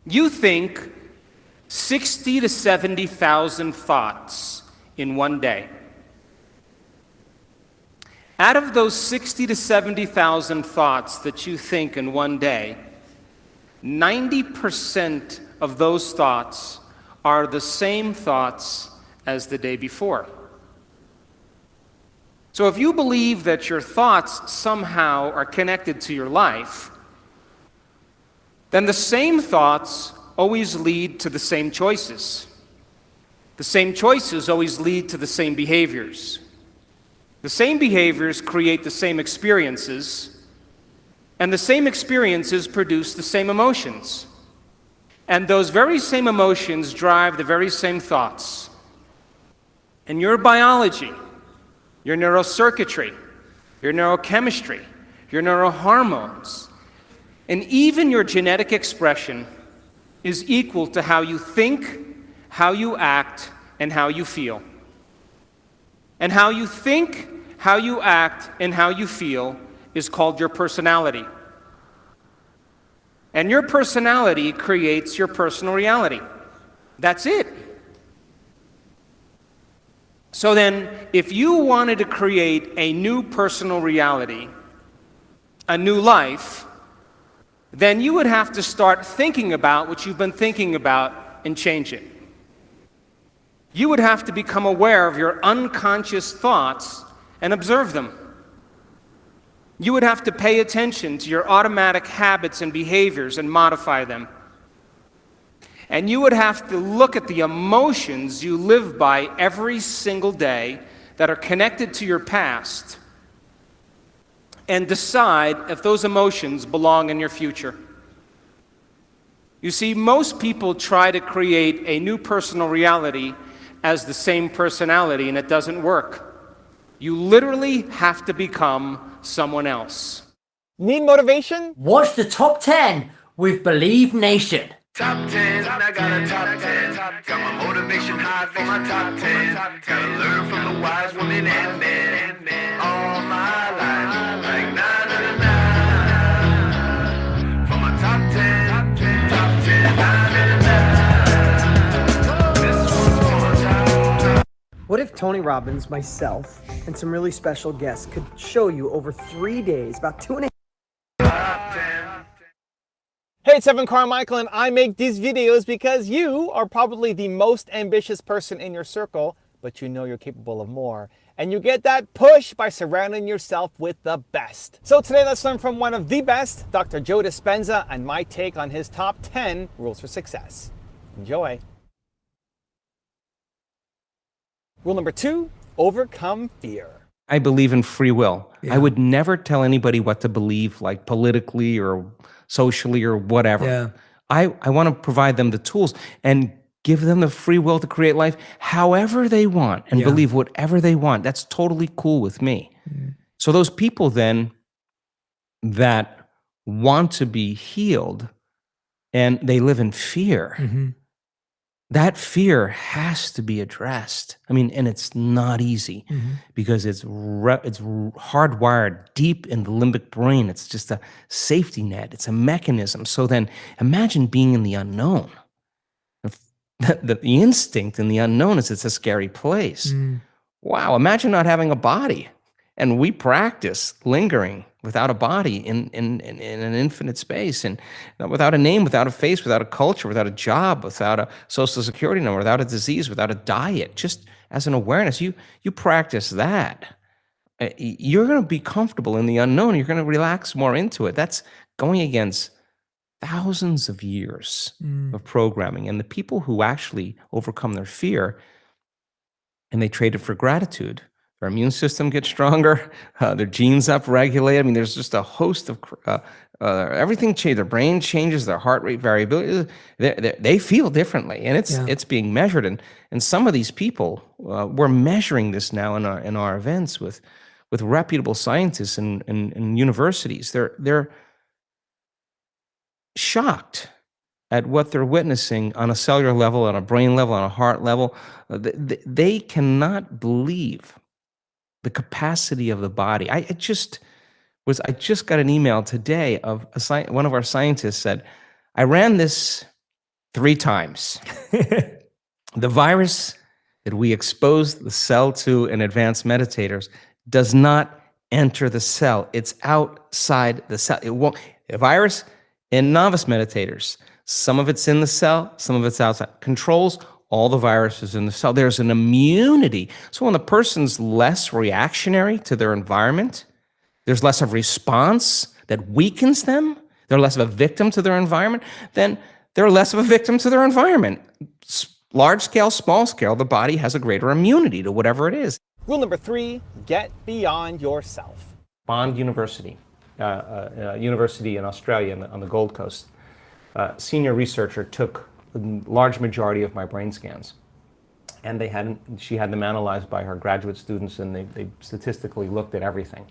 You think 60 to 70,000 thoughts in one day. Out of those 60 to 70,000 thoughts that you think in one day, 90% of those thoughts are the same thoughts as the day before. So if you believe that your thoughts somehow are connected to your life, then the same thoughts always lead to the same choices. The same choices always lead to the same behaviors. The same behaviors create the same experiences, and the same experiences produce the same emotions. And those very same emotions drive the very same thoughts. And your biology, your neurocircuitry, your neurochemistry, your neurohormones, and even your genetic expression is equal to how you think, how you act, and how you feel. And how you think, how you act, and how you feel is called your personality. And your personality creates your personal reality. That's it. So then, if you wanted to create a new personal reality, a new life, then you would have to start thinking about what you've been thinking about and change it. You would have to become aware of your unconscious thoughts and observe them. You would have to pay attention to your automatic habits and behaviors and modify them. And you would have to look at the emotions you live by every single day that are connected to your past and decide if those emotions belong in your future. You see, most people try to create a new personal reality as the same personality, and it doesn't work. You literally have to become someone else. Need motivation? Watch the top 10 with Believe Nation. Top 10, I got a top 10. Got my motivation high for my top 10. Gotta learn from the wise women and men. All my life, like na na na na. For my top 10, top 10, na na na. This one's for my top. What if Tony Robbins, myself, and some really special guests could show you over 3 days, about 2.5 Hey, it's Evan Carmichael, and I make these videos because you are probably the most ambitious person in your circle, but you know you're capable of more. And you get that push by surrounding yourself with the best. So today, let's learn from one of the best, Dr. Joe Dispenza, and my take on his top 10 rules for success. Enjoy. Rule number 2, overcome fear. I believe in free will. I would never tell anybody what to believe, like politically or socially or whatever. Yeah. I want to provide them the tools and give them the free will to create life however they want and believe whatever they want. That's totally cool with me. So those people then that want to be healed and they live in fear, that fear has to be addressed. I mean, and it's not easy because it's hardwired deep in the limbic brain. It's just a safety net. It's a mechanism. So then imagine being in the unknown. The instinct in the unknown is it's a scary place. Wow, imagine not having a body. And we practice lingering without a body in an infinite space, and without a name, without a face, without a culture, without a job, without a social security number, without a disease, without a diet, just as an awareness. You practice that. You're going to be comfortable in the unknown. You're going to relax more into it. That's going against thousands of years of programming. And the people who actually overcome their fear and they trade it for gratitude, their immune system gets stronger, their genes upregulate. I mean, there's just a host of everything changes. Their brain changes, their heart rate variability. They feel differently, and it's being measured. And some of these people, we're measuring this now in our events with reputable scientists and universities. They're shocked at what they're witnessing on a cellular level, on a brain level, on a heart level. They cannot believe the capacity of the body. I just got an email today of one of our scientists said, I ran this 3 times. The virus that we exposed the cell to in advanced meditators does not enter the cell. It's outside the cell. It won't. A virus in novice meditators, some of it's in the cell, some of it's outside. Controls all the viruses in the cell. There's an immunity. So when the person's less reactionary to their environment, there's less of response that weakens them, they're less of a victim to their environment, then they're less of a victim to their environment. Large scale, small scale, the body has a greater immunity to whatever it is. Rule number 3, get beyond yourself. Bond University, university in Australia on the Gold Coast, senior researcher took a large majority of my brain scans, and she had them analyzed by her graduate students, and they statistically looked at everything.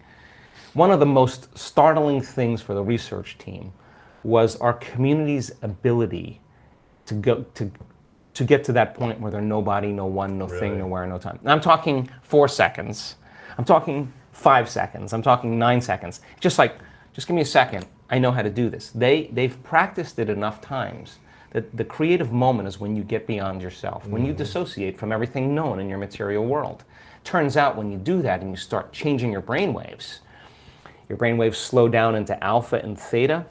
One of the most startling things for the research team was our community's ability to get to that point where there's no body, no one, no thing, nowhere, no time. And I'm talking 4 seconds. I'm talking 5 seconds. I'm talking 9 seconds. Just give me a second. I know how to do this. They've practiced it enough times that the creative moment is when you get beyond yourself, when you dissociate from everything known in your material world. Turns out when you do that and you start changing your brainwaves slow down into alpha and theta,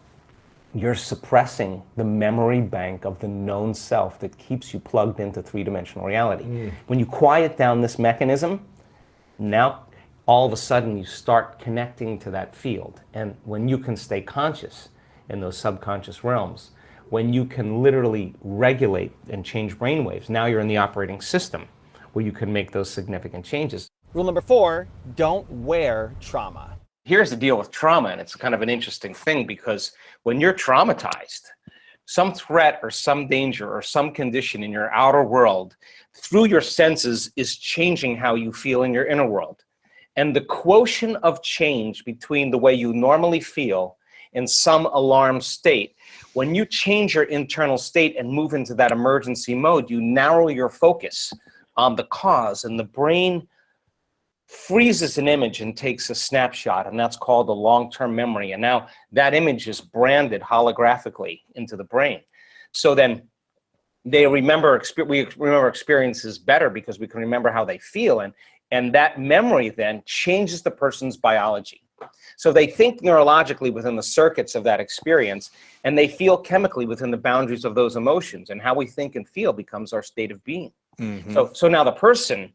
you're suppressing the memory bank of the known self that keeps you plugged into 3-dimensional reality. When you quiet down this mechanism, now all of a sudden you start connecting to that field. And when you can stay conscious in those subconscious realms, when you can literally regulate and change brainwaves, now you're in the operating system where you can make those significant changes. Rule number 4, don't wear trauma. Here's the deal with trauma, and it's kind of an interesting thing because when you're traumatized, some threat or some danger or some condition in your outer world through your senses is changing how you feel in your inner world. And the quotient of change between the way you normally feel in some alarm state, when you change your internal state and move into that emergency mode, you narrow your focus on the cause, and the brain freezes an image and takes a snapshot, and that's called a long-term memory. And now that image is branded holographically into the brain. So then we remember experiences better because we can remember how they feel, and that memory then changes the person's biology. So they think neurologically within the circuits of that experience, and they feel chemically within the boundaries of those emotions, and how we think and feel becomes our state of being. So now the person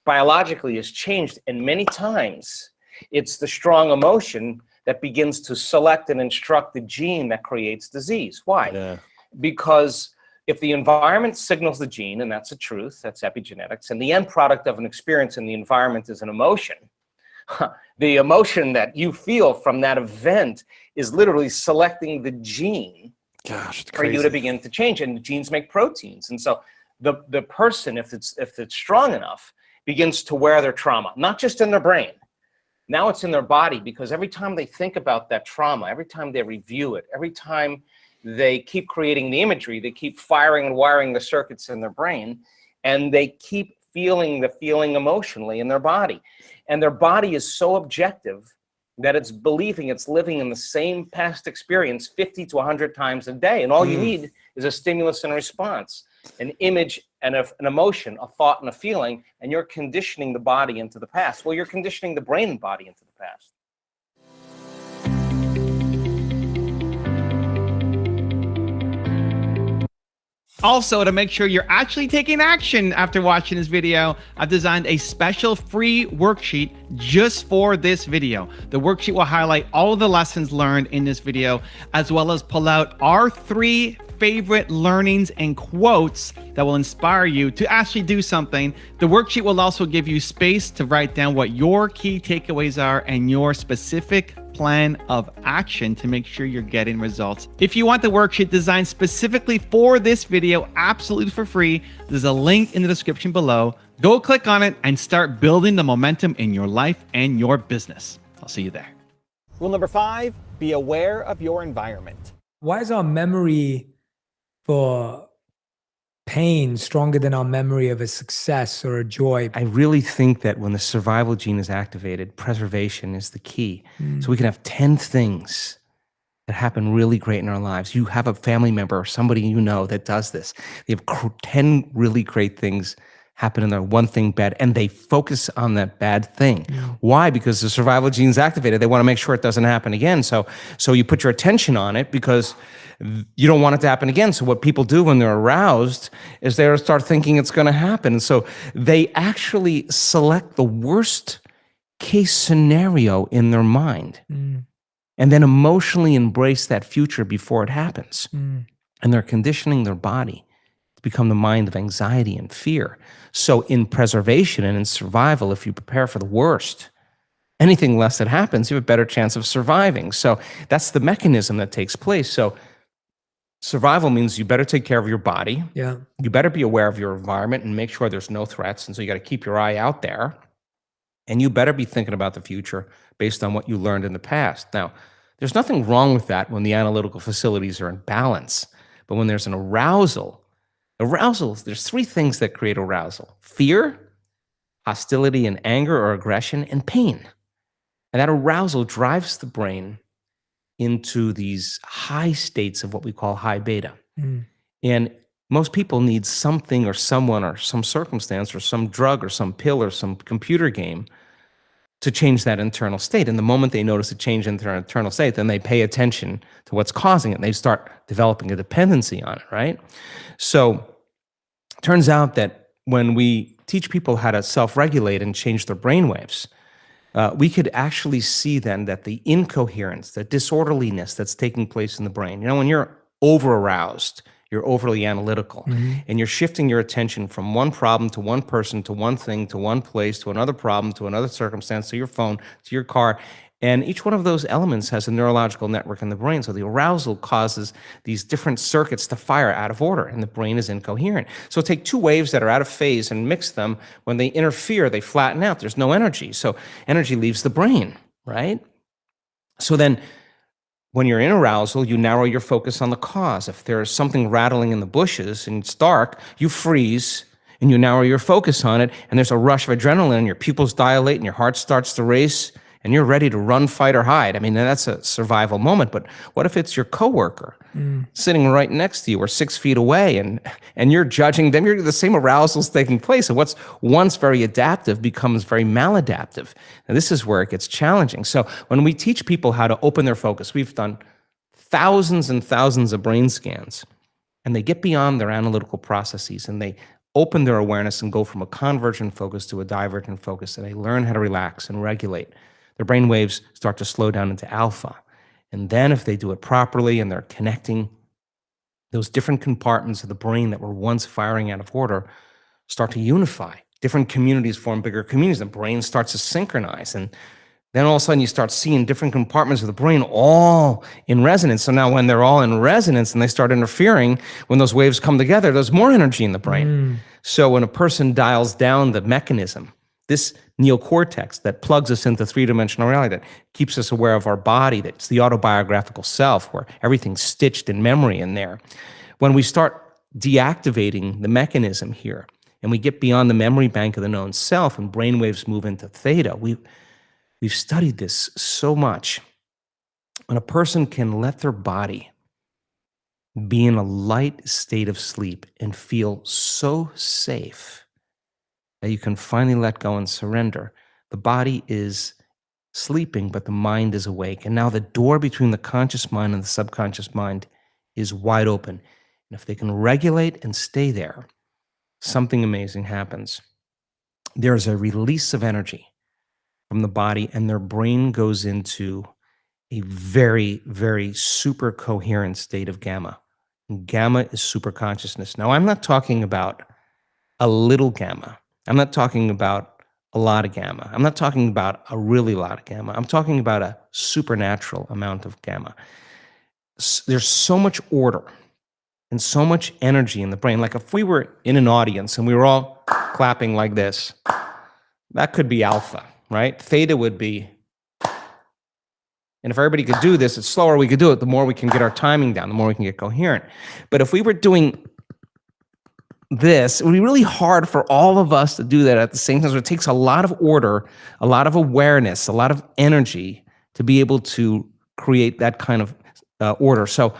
biologically is changed, and many times it's the strong emotion that begins to select and instruct the gene that creates disease. Why? Yeah. Because if the environment signals the gene, and that's a truth, that's epigenetics, and the end product of an experience in the environment is an emotion, the emotion that you feel from that event is literally selecting the gene for you to begin to change. And the genes make proteins. And so the person, if it's strong enough, begins to wear their trauma, not just in their brain. Now it's in their body, because every time they think about that trauma, every time they review it, every time they keep creating the imagery, they keep firing and wiring the circuits in their brain, and they keep feeling the feeling emotionally in their body. And their body is so objective that it's believing it's living in the same past experience 50 to 100 times a day. And all you need is a stimulus and a response, an image and an emotion, a thought and a feeling, and you're conditioning the body into the past. Well, you're conditioning the brain and body into the past. Also, to make sure you're actually taking action after watching this video, I've designed a special free worksheet just for this video. The worksheet will highlight all of the lessons learned in this video, as well as pull out our 3 favorite learnings and quotes that will inspire you to actually do something. The worksheet will also give you space to write down what your key takeaways are and your specific plan of action to make sure you're getting results. If you want the worksheet designed specifically for this video, absolutely for free, there's a link in the description below. Go click on it and start building the momentum in your life and your business. I'll see you there. Rule number 5, be aware of your environment. Why is our memory for pain stronger than our memory of a success or a joy? I really think that when the survival gene is activated, preservation is the key. So we can have 10 things that happen really great in our lives. You have a family member or somebody you know that does this. They have 10 really great things happen in their one thing bad, and they focus on that bad thing. Why? Because the survival gene is activated. They want to make sure it doesn't happen again. So you put your attention on it because you don't want it to happen again. So what people do when they're aroused is they start thinking it's going to happen. So they actually select the worst case scenario in their mind and then emotionally embrace that future before it happens. And they're conditioning their body to become the mind of anxiety and fear. So in preservation and in survival, if you prepare for the worst, anything less that happens, you have a better chance of surviving. So that's the mechanism that takes place. So survival means you better take care of your body. Yeah. You better be aware of your environment and make sure there's no threats. And so you got to keep your eye out there. And you better be thinking about the future based on what you learned in the past. Now, there's nothing wrong with that when the analytical facilities are in balance. But when there's an arousal, there's 3 things that create arousal: fear, hostility and anger or aggression, and pain. And that arousal drives the brain into these high states of what we call high beta. And most people need something or someone or some circumstance or some drug or some pill or some computer game to change that internal state. And the moment they notice a change in their internal state, then they pay attention to what's causing it. And they start developing a dependency on it, right? So it turns out that when we teach people how to self-regulate and change their brainwaves, we could actually see then that the incoherence, the disorderliness that's taking place in the brain, when you're over-aroused, you're overly analytical, and you're shifting your attention from one problem to one person to one thing to one place to another problem to another circumstance to your phone to your car, And each one of those elements has a neurological network in the brain. So the arousal causes these different circuits to fire out of order, and the brain is incoherent. So take two waves that are out of phase and mix them. When they interfere, they flatten out. There's no energy. So energy leaves the brain, right? So then when you're in arousal, you narrow your focus on the cause. If there's something rattling in the bushes and it's dark, you freeze and you narrow your focus on it, and there's a rush of adrenaline, and your pupils dilate and your heart starts to race, and you're ready to run, fight, or hide. I mean, that's a survival moment. But what if it's your coworker sitting right next to you or 6 feet away, and you're judging them? The same arousal's taking place. And what's once very adaptive becomes very maladaptive. And this is where it gets challenging. So when we teach people how to open their focus, we've done thousands and thousands of brain scans, and they get beyond their analytical processes, and they open their awareness and go from a convergent focus to a divergent focus, and they learn how to relax and regulate. Their brain waves start to slow down into alpha. And then if they do it properly and they're connecting, those different compartments of the brain that were once firing out of order start to unify. Different communities form bigger communities. The brain starts to synchronize. And then all of a sudden you start seeing different compartments of the brain all in resonance. So now when they're all in resonance and they start interfering, when those waves come together, there's more energy in the brain. So when a person dials down the mechanism, this neocortex that plugs us into three-dimensional reality, that keeps us aware of our body, that's the autobiographical self, where everything's stitched in memory in there. When we start deactivating the mechanism here, and we get beyond the memory bank of the known self, and brainwaves move into theta, we've studied this so much. When a person can let their body be in a light state of sleep and feel so safe that you can finally let go and surrender. The body is sleeping, but the mind is awake. And now the door between the conscious mind and the subconscious mind is wide open. And if they can regulate and stay there, something amazing happens. There's a release of energy from the body, and their brain goes into a very, very super coherent state of gamma. And gamma is super consciousness. Now, I'm not talking about a little gamma. I'm not talking about a lot of gamma. I'm not talking about a really lot of gamma. I'm talking about a supernatural amount of gamma. There's so much order and so much energy in the brain. Like if we were in an audience and we were all clapping like this, that could be alpha, right? Theta would be, and if everybody could do this, the slower we could do it, the more we can get our timing down, the more we can get coherent. But if we were doing this, it would be really hard for all of us to do that at the same time. So it takes a lot of order, a lot of awareness, a lot of energy to be able to create that kind of order. So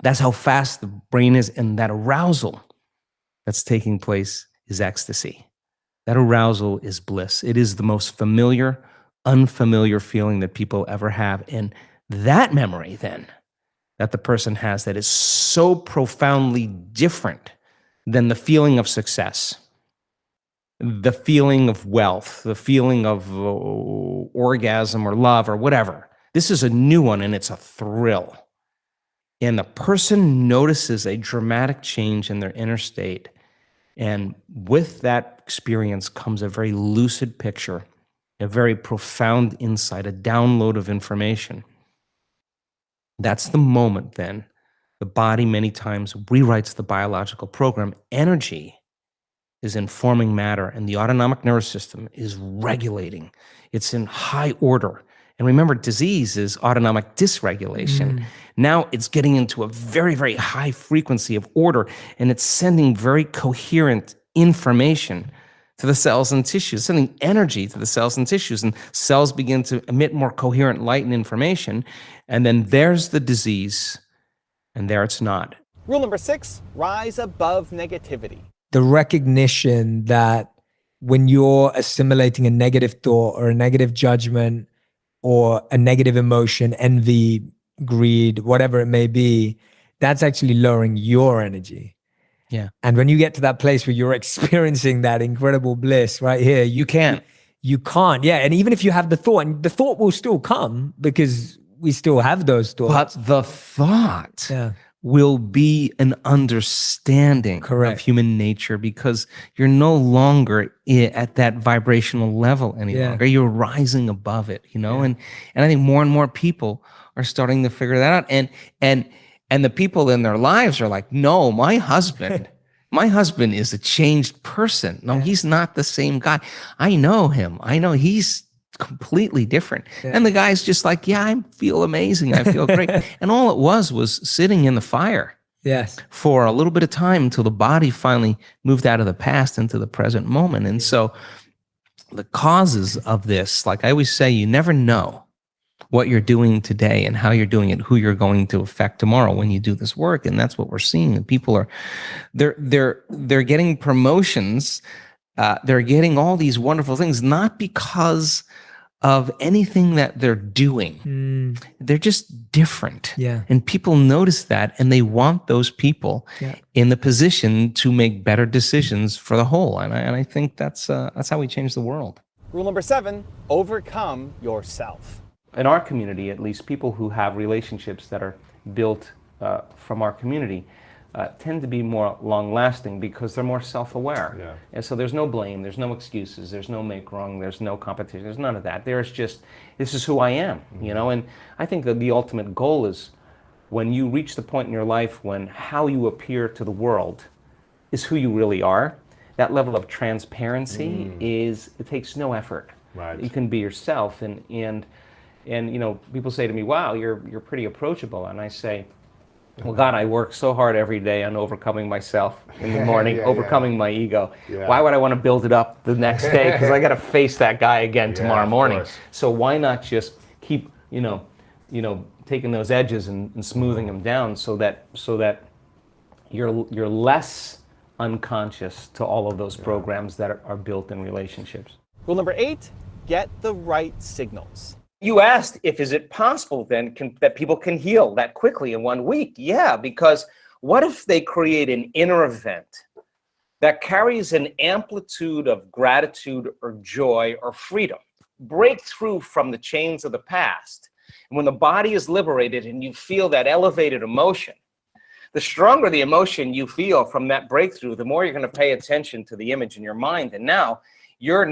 that's how fast the brain is, and that arousal that's taking place is ecstasy. That arousal is bliss. It is the most familiar, unfamiliar feeling that people ever have. And that memory then that the person has that is so profoundly different than the feeling of success, the feeling of wealth, the feeling of orgasm or love or whatever. This is a new one, and it's a thrill. And the person notices a dramatic change in their inner state. And with that experience comes a very lucid picture, a very profound insight, a download of information. That's the moment then. The body many times rewrites the biological program. Energy is informing matter, and the autonomic nervous system is regulating. It's in high order. And remember, disease is autonomic dysregulation. Now it's getting into a very, very high frequency of order, and it's sending very coherent information to the cells and tissues, sending energy to the cells and tissues, and cells begin to emit more coherent light and information. And then there's the disease, and there it's not. Rule number 6, rise above negativity. The recognition that when you're assimilating a negative thought or a negative judgment or a negative emotion, envy, greed, whatever it may be, that's actually lowering your energy. Yeah. And when you get to that place where you're experiencing that incredible bliss right here, you can't. Yeah. And even if you have the thought, and the thought will still come because we still have those thoughts. But the thought will be an understanding of human nature, because you're no longer at that vibrational level any longer. You're rising above it, you know? And I think more and more people are starting to figure that out. And the people in their lives are like, no, my husband is a changed person. No, he's not the same guy. I know him. I know he's completely different. And the guy's just like, yeah, I feel amazing. I feel great. And all it was sitting in the fire for a little bit of time until the body finally moved out of the past into the present moment. And so the causes of this, like I always say, you never know what you're doing today and how you're doing it, who you're going to affect tomorrow when you do this work. And that's what we're seeing. People are, they're getting promotions. They're getting all these wonderful things, not because of anything that they're doing. They're just different. And people notice that, and they want those people in the position to make better decisions for the whole. And I think that's how we change the world. Rule number 7, overcome yourself. In our community, at least, people who have relationships that are built from our community tend to be more long-lasting because they're more self-aware. And so there's no blame, there's no excuses, there's no make wrong, there's no competition, there's none of that. There's just, this is who I am, you know? And I think that the ultimate goal is when you reach the point in your life when how you appear to the world is who you really are, that level of transparency it takes no effort. You can be yourself, and you know, people say to me, wow, you're pretty approachable. And I say, well, God, I work so hard every day on overcoming myself in the morning, overcoming my ego. Why would I want to build it up the next day? Because I got to face that guy again tomorrow morning. So why not just keep, you know, taking those edges and smoothing them down so that you're less unconscious to all of those programs that are built in relationships. Rule number 8, get the right signals. You asked is it possible then that people can heal that quickly in 1 week? Yeah, because what if they create an inner event that carries an amplitude of gratitude or joy or freedom? Break through from the chains of the past. And when the body is liberated and you feel that elevated emotion, the stronger the emotion you feel from that breakthrough, the more you're going to pay attention to the image in your mind. And now you're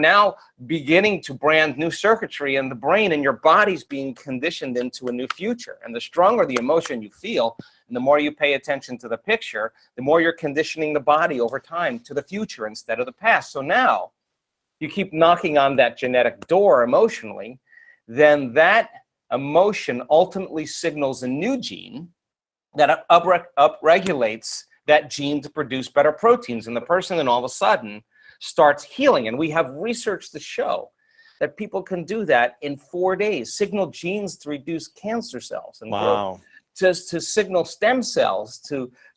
beginning to brand new circuitry in the brain, and your body's being conditioned into a new future. And the stronger the emotion you feel, and the more you pay attention to the picture, the more you're conditioning the body over time to the future instead of the past. So now you keep knocking on that genetic door emotionally, then that emotion ultimately signals a new gene that upregulates that gene to produce better proteins. And the person then all of a sudden starts healing. And we have research to show that people can do that in 4 days. Signal genes to reduce cancer cells and growth, to signal stem cells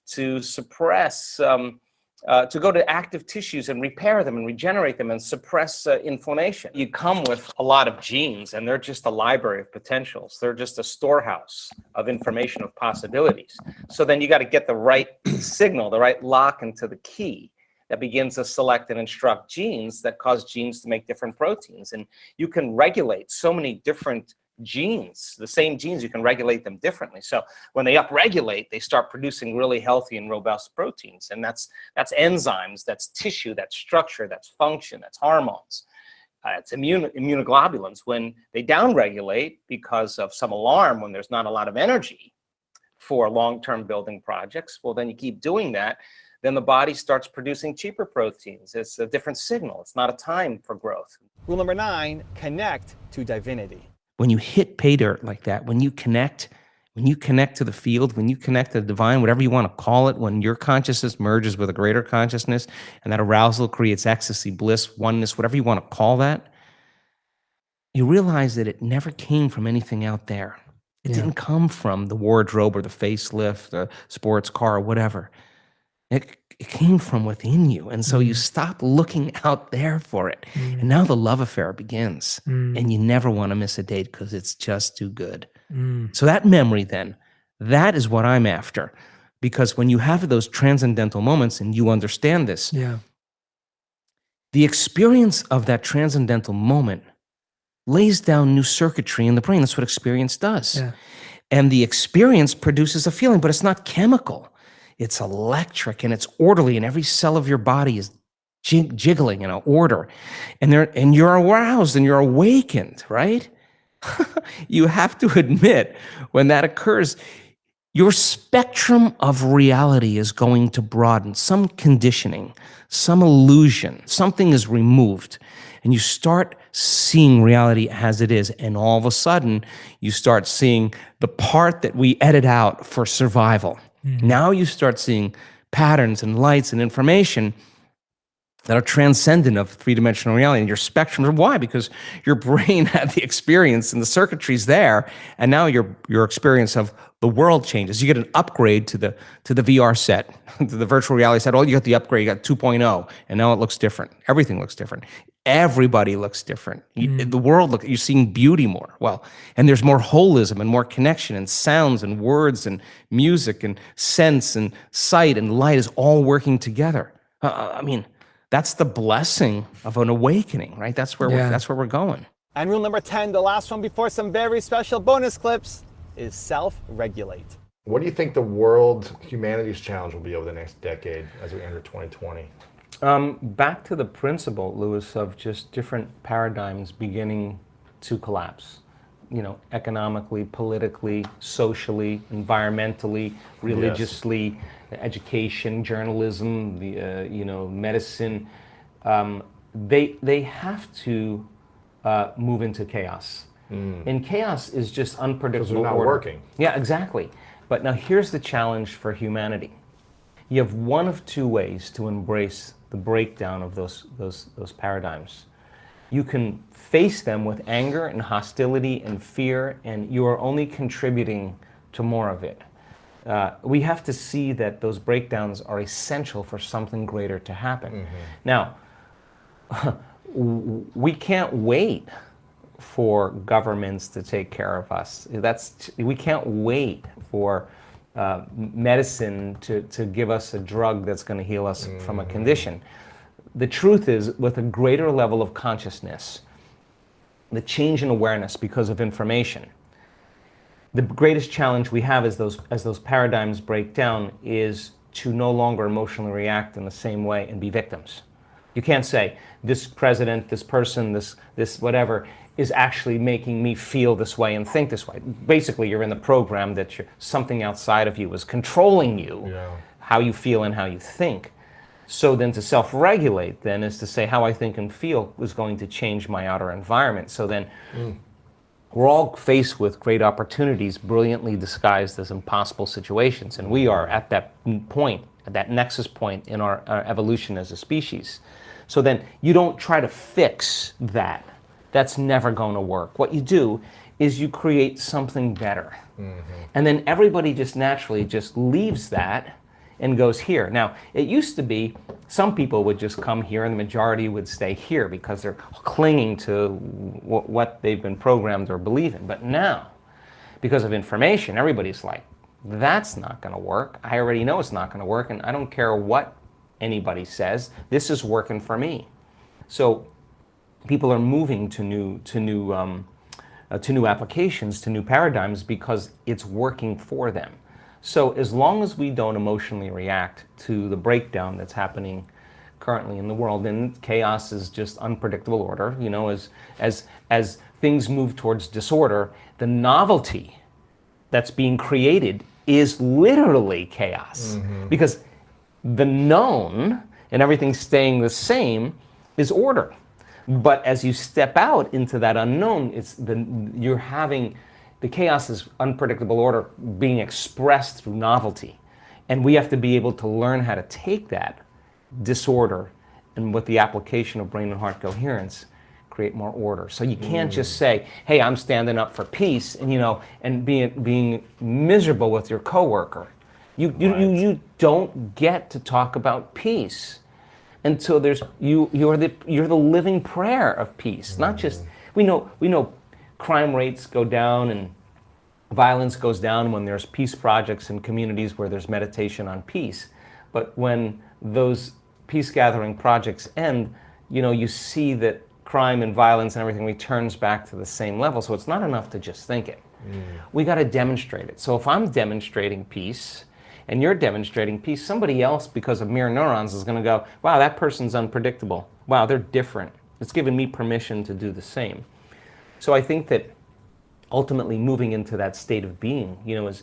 to suppress, to go to active tissues and repair them and regenerate them and suppress inflammation. You come with a lot of genes, and they're just a library of potentials. They're just a storehouse of information, of possibilities. So then you got to get the right signal, the right lock into the key that begins to select and instruct genes that cause genes to make different proteins. And you can regulate so many different genes, the same genes, you can regulate them differently. So when they upregulate, they start producing really healthy and robust proteins. And that's enzymes, that's tissue, that's structure, that's function, that's hormones. It's immunoglobulins. When they downregulate because of some alarm, when there's not a lot of energy for long-term building projects, well, then you keep doing that. Then the body starts producing cheaper proteins. It's a different signal. It's not a time for growth. Rule number 9, connect to divinity. When you hit pay dirt like that, when you connect to the field, when you connect to the divine, whatever you want to call it, when your consciousness merges with a greater consciousness, and that arousal creates ecstasy, bliss, oneness, whatever you want to call that, you realize that it never came from anything out there. It didn't come from the wardrobe or the facelift, the sports car, or whatever. It came from within you. And so you stop looking out there for it. And now the love affair begins. And you never want to miss a date because it's just too good. So that memory then, that is what I'm after. Because when you have those transcendental moments and you understand this, the experience of that transcendental moment lays down new circuitry in the brain. That's what experience does. And the experience produces a feeling, but it's not chemical. It's electric and it's orderly, and every cell of your body is jiggling in an order. And you're aroused and you're awakened, right? You have to admit, when that occurs, your spectrum of reality is going to broaden. Some conditioning, some illusion, something is removed, and you start seeing reality as it is. And all of a sudden, you start seeing the part that we edit out for survival. Now you start seeing patterns and lights and information that are transcendent of three-dimensional reality, and your spectrums. Why? Because your brain had the experience and the circuitry's there, and now your experience of the world changes. You get an upgrade to the VR set, to the virtual reality set. Oh, you got the upgrade, you got 2.0, and now it looks different. Everything looks different. Everybody looks different. The world, you're seeing beauty more. Well, and there's more holism and more connection, and sounds and words and music and sense and sight and light is all working together. That's the blessing of an awakening, right? That's where we're going. And rule number 10, the last one before some very special bonus clips, is self-regulate. What do you think the world humanities challenge will be over the next decade as we enter 2020? Back to the principle, Lewis, of just different paradigms beginning to collapse. Economically, politically, socially, environmentally, religiously, education, journalism, medicine. They have to move into chaos. And chaos is just unpredictable. Because they're not order. working. Yeah, exactly. But now here's the challenge for humanity. You have one of two ways to embrace the breakdown of those paradigms. You can face them with anger and hostility and fear, and you are only contributing to more of it. We have to see that those breakdowns are essential for something greater to happen. Now, we can't wait for governments to take care of us. We can't wait for medicine to give us a drug that's going to heal us from a condition. The truth is, with a greater level of consciousness, the change in awareness because of information, the greatest challenge we have as those paradigms break down is to no longer emotionally react in the same way and be victims. You can't say, this president, this person, this whatever, is actually making me feel this way and think this way. Basically, you're in the program that something outside of you is controlling you, how you feel and how you think. So then to self-regulate then is to say how I think and feel is going to change my outer environment. So then we're all faced with great opportunities brilliantly disguised as impossible situations. And we are at that point, at that nexus point in our evolution as a species. So then you don't try to fix that. That's never going to work. What you do is you create something better. And then everybody just naturally just leaves that and goes here. Now, it used to be some people would just come here and the majority would stay here because they're clinging to what they've been programmed or believe in. But now, because of information, everybody's like, that's not going to work. I already know it's not going to work, and I don't care what anybody says. This is working for me. So people are moving to new applications, to new paradigms because it's working for them. So as long as we don't emotionally react to the breakdown that's happening currently in the world, and chaos is just unpredictable order, as things move towards disorder, the novelty that's being created is literally chaos. Because the known and everything staying the same is order. But as you step out into that unknown, you're having the chaos is unpredictable order being expressed through novelty. And we have to be able to learn how to take that disorder and with the application of brain and heart coherence, create more order. So you can't just say, hey, I'm standing up for peace and being miserable with your coworker. You don't get to talk about peace until you're the living prayer of peace. Not just we know crime rates go down and violence goes down when there's peace projects in communities where there's meditation on peace. But when those peace gathering projects end, you see that crime and violence and everything returns back to the same level. So it's not enough to just think it. We got to demonstrate it. So if I'm demonstrating peace and you're demonstrating peace, somebody else, because of mirror neurons, is going to go, wow, that person's unpredictable. Wow, they're different. It's given me permission to do the same. So I think that ultimately moving into that state of being,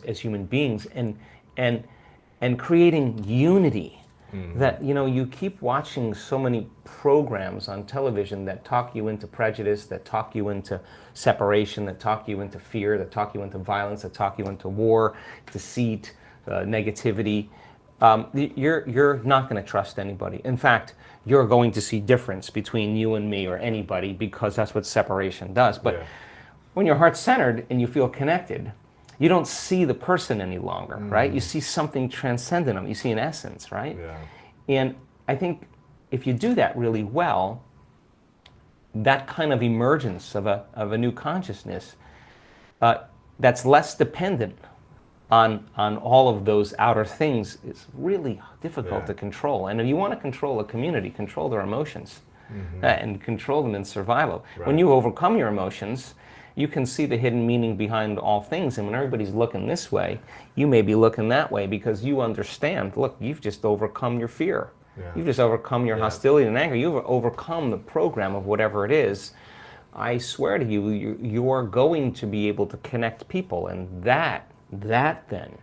as human beings, and creating unity. That, you keep watching so many programs on television that talk you into prejudice, that talk you into separation, that talk you into fear, that talk you into violence, that talk you into war, deceit, negativity. You're not going to trust anybody. In fact, you're going to see difference between you and me or anybody, because that's what separation does. But when your heart's centered and you feel connected, you don't see the person any longer, right? You see something transcendent them. You see an essence, right? Yeah. And I think if you do that really well, that kind of emergence of a new consciousness that's less dependent on all of those outer things is really difficult to control. And if you want to control a community, control their emotions and control them in survival. Right. When you overcome your emotions, you can see the hidden meaning behind all things. And when everybody's looking this way, you may be looking that way, because you understand, look, you've just overcome your fear. Yeah. You've just overcome your hostility and anger. You've overcome the program of whatever it is. I swear to you, you are going to be able to connect people. And that then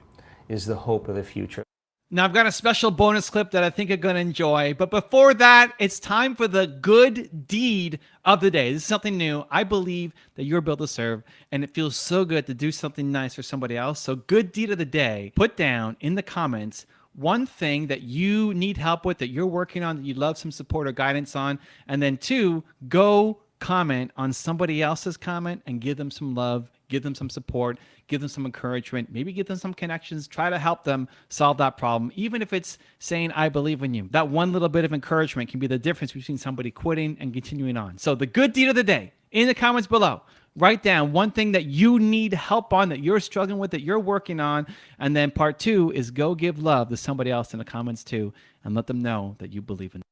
is the hope of the future. Now, I've got a special bonus clip that I think you're going to enjoy. But before that, it's time for the good deed of the day. This is something new. I believe that you're built to serve, and it feels so good to do something nice for somebody else. So good deed of the day, put down in the comments one thing that you need help with, that you're working on, that you'd love some support or guidance on. And then 2, go comment on somebody else's comment and give them some love, give them some support, give them some encouragement, maybe give them some connections, try to help them solve that problem. Even if it's saying, I believe in you, that one little bit of encouragement can be the difference between somebody quitting and continuing on. So the good deed of the day, in the comments below, write down one thing that you need help on, that you're struggling with, that you're working on. And then part 2 is go give love to somebody else in the comments too, and let them know that you believe in them.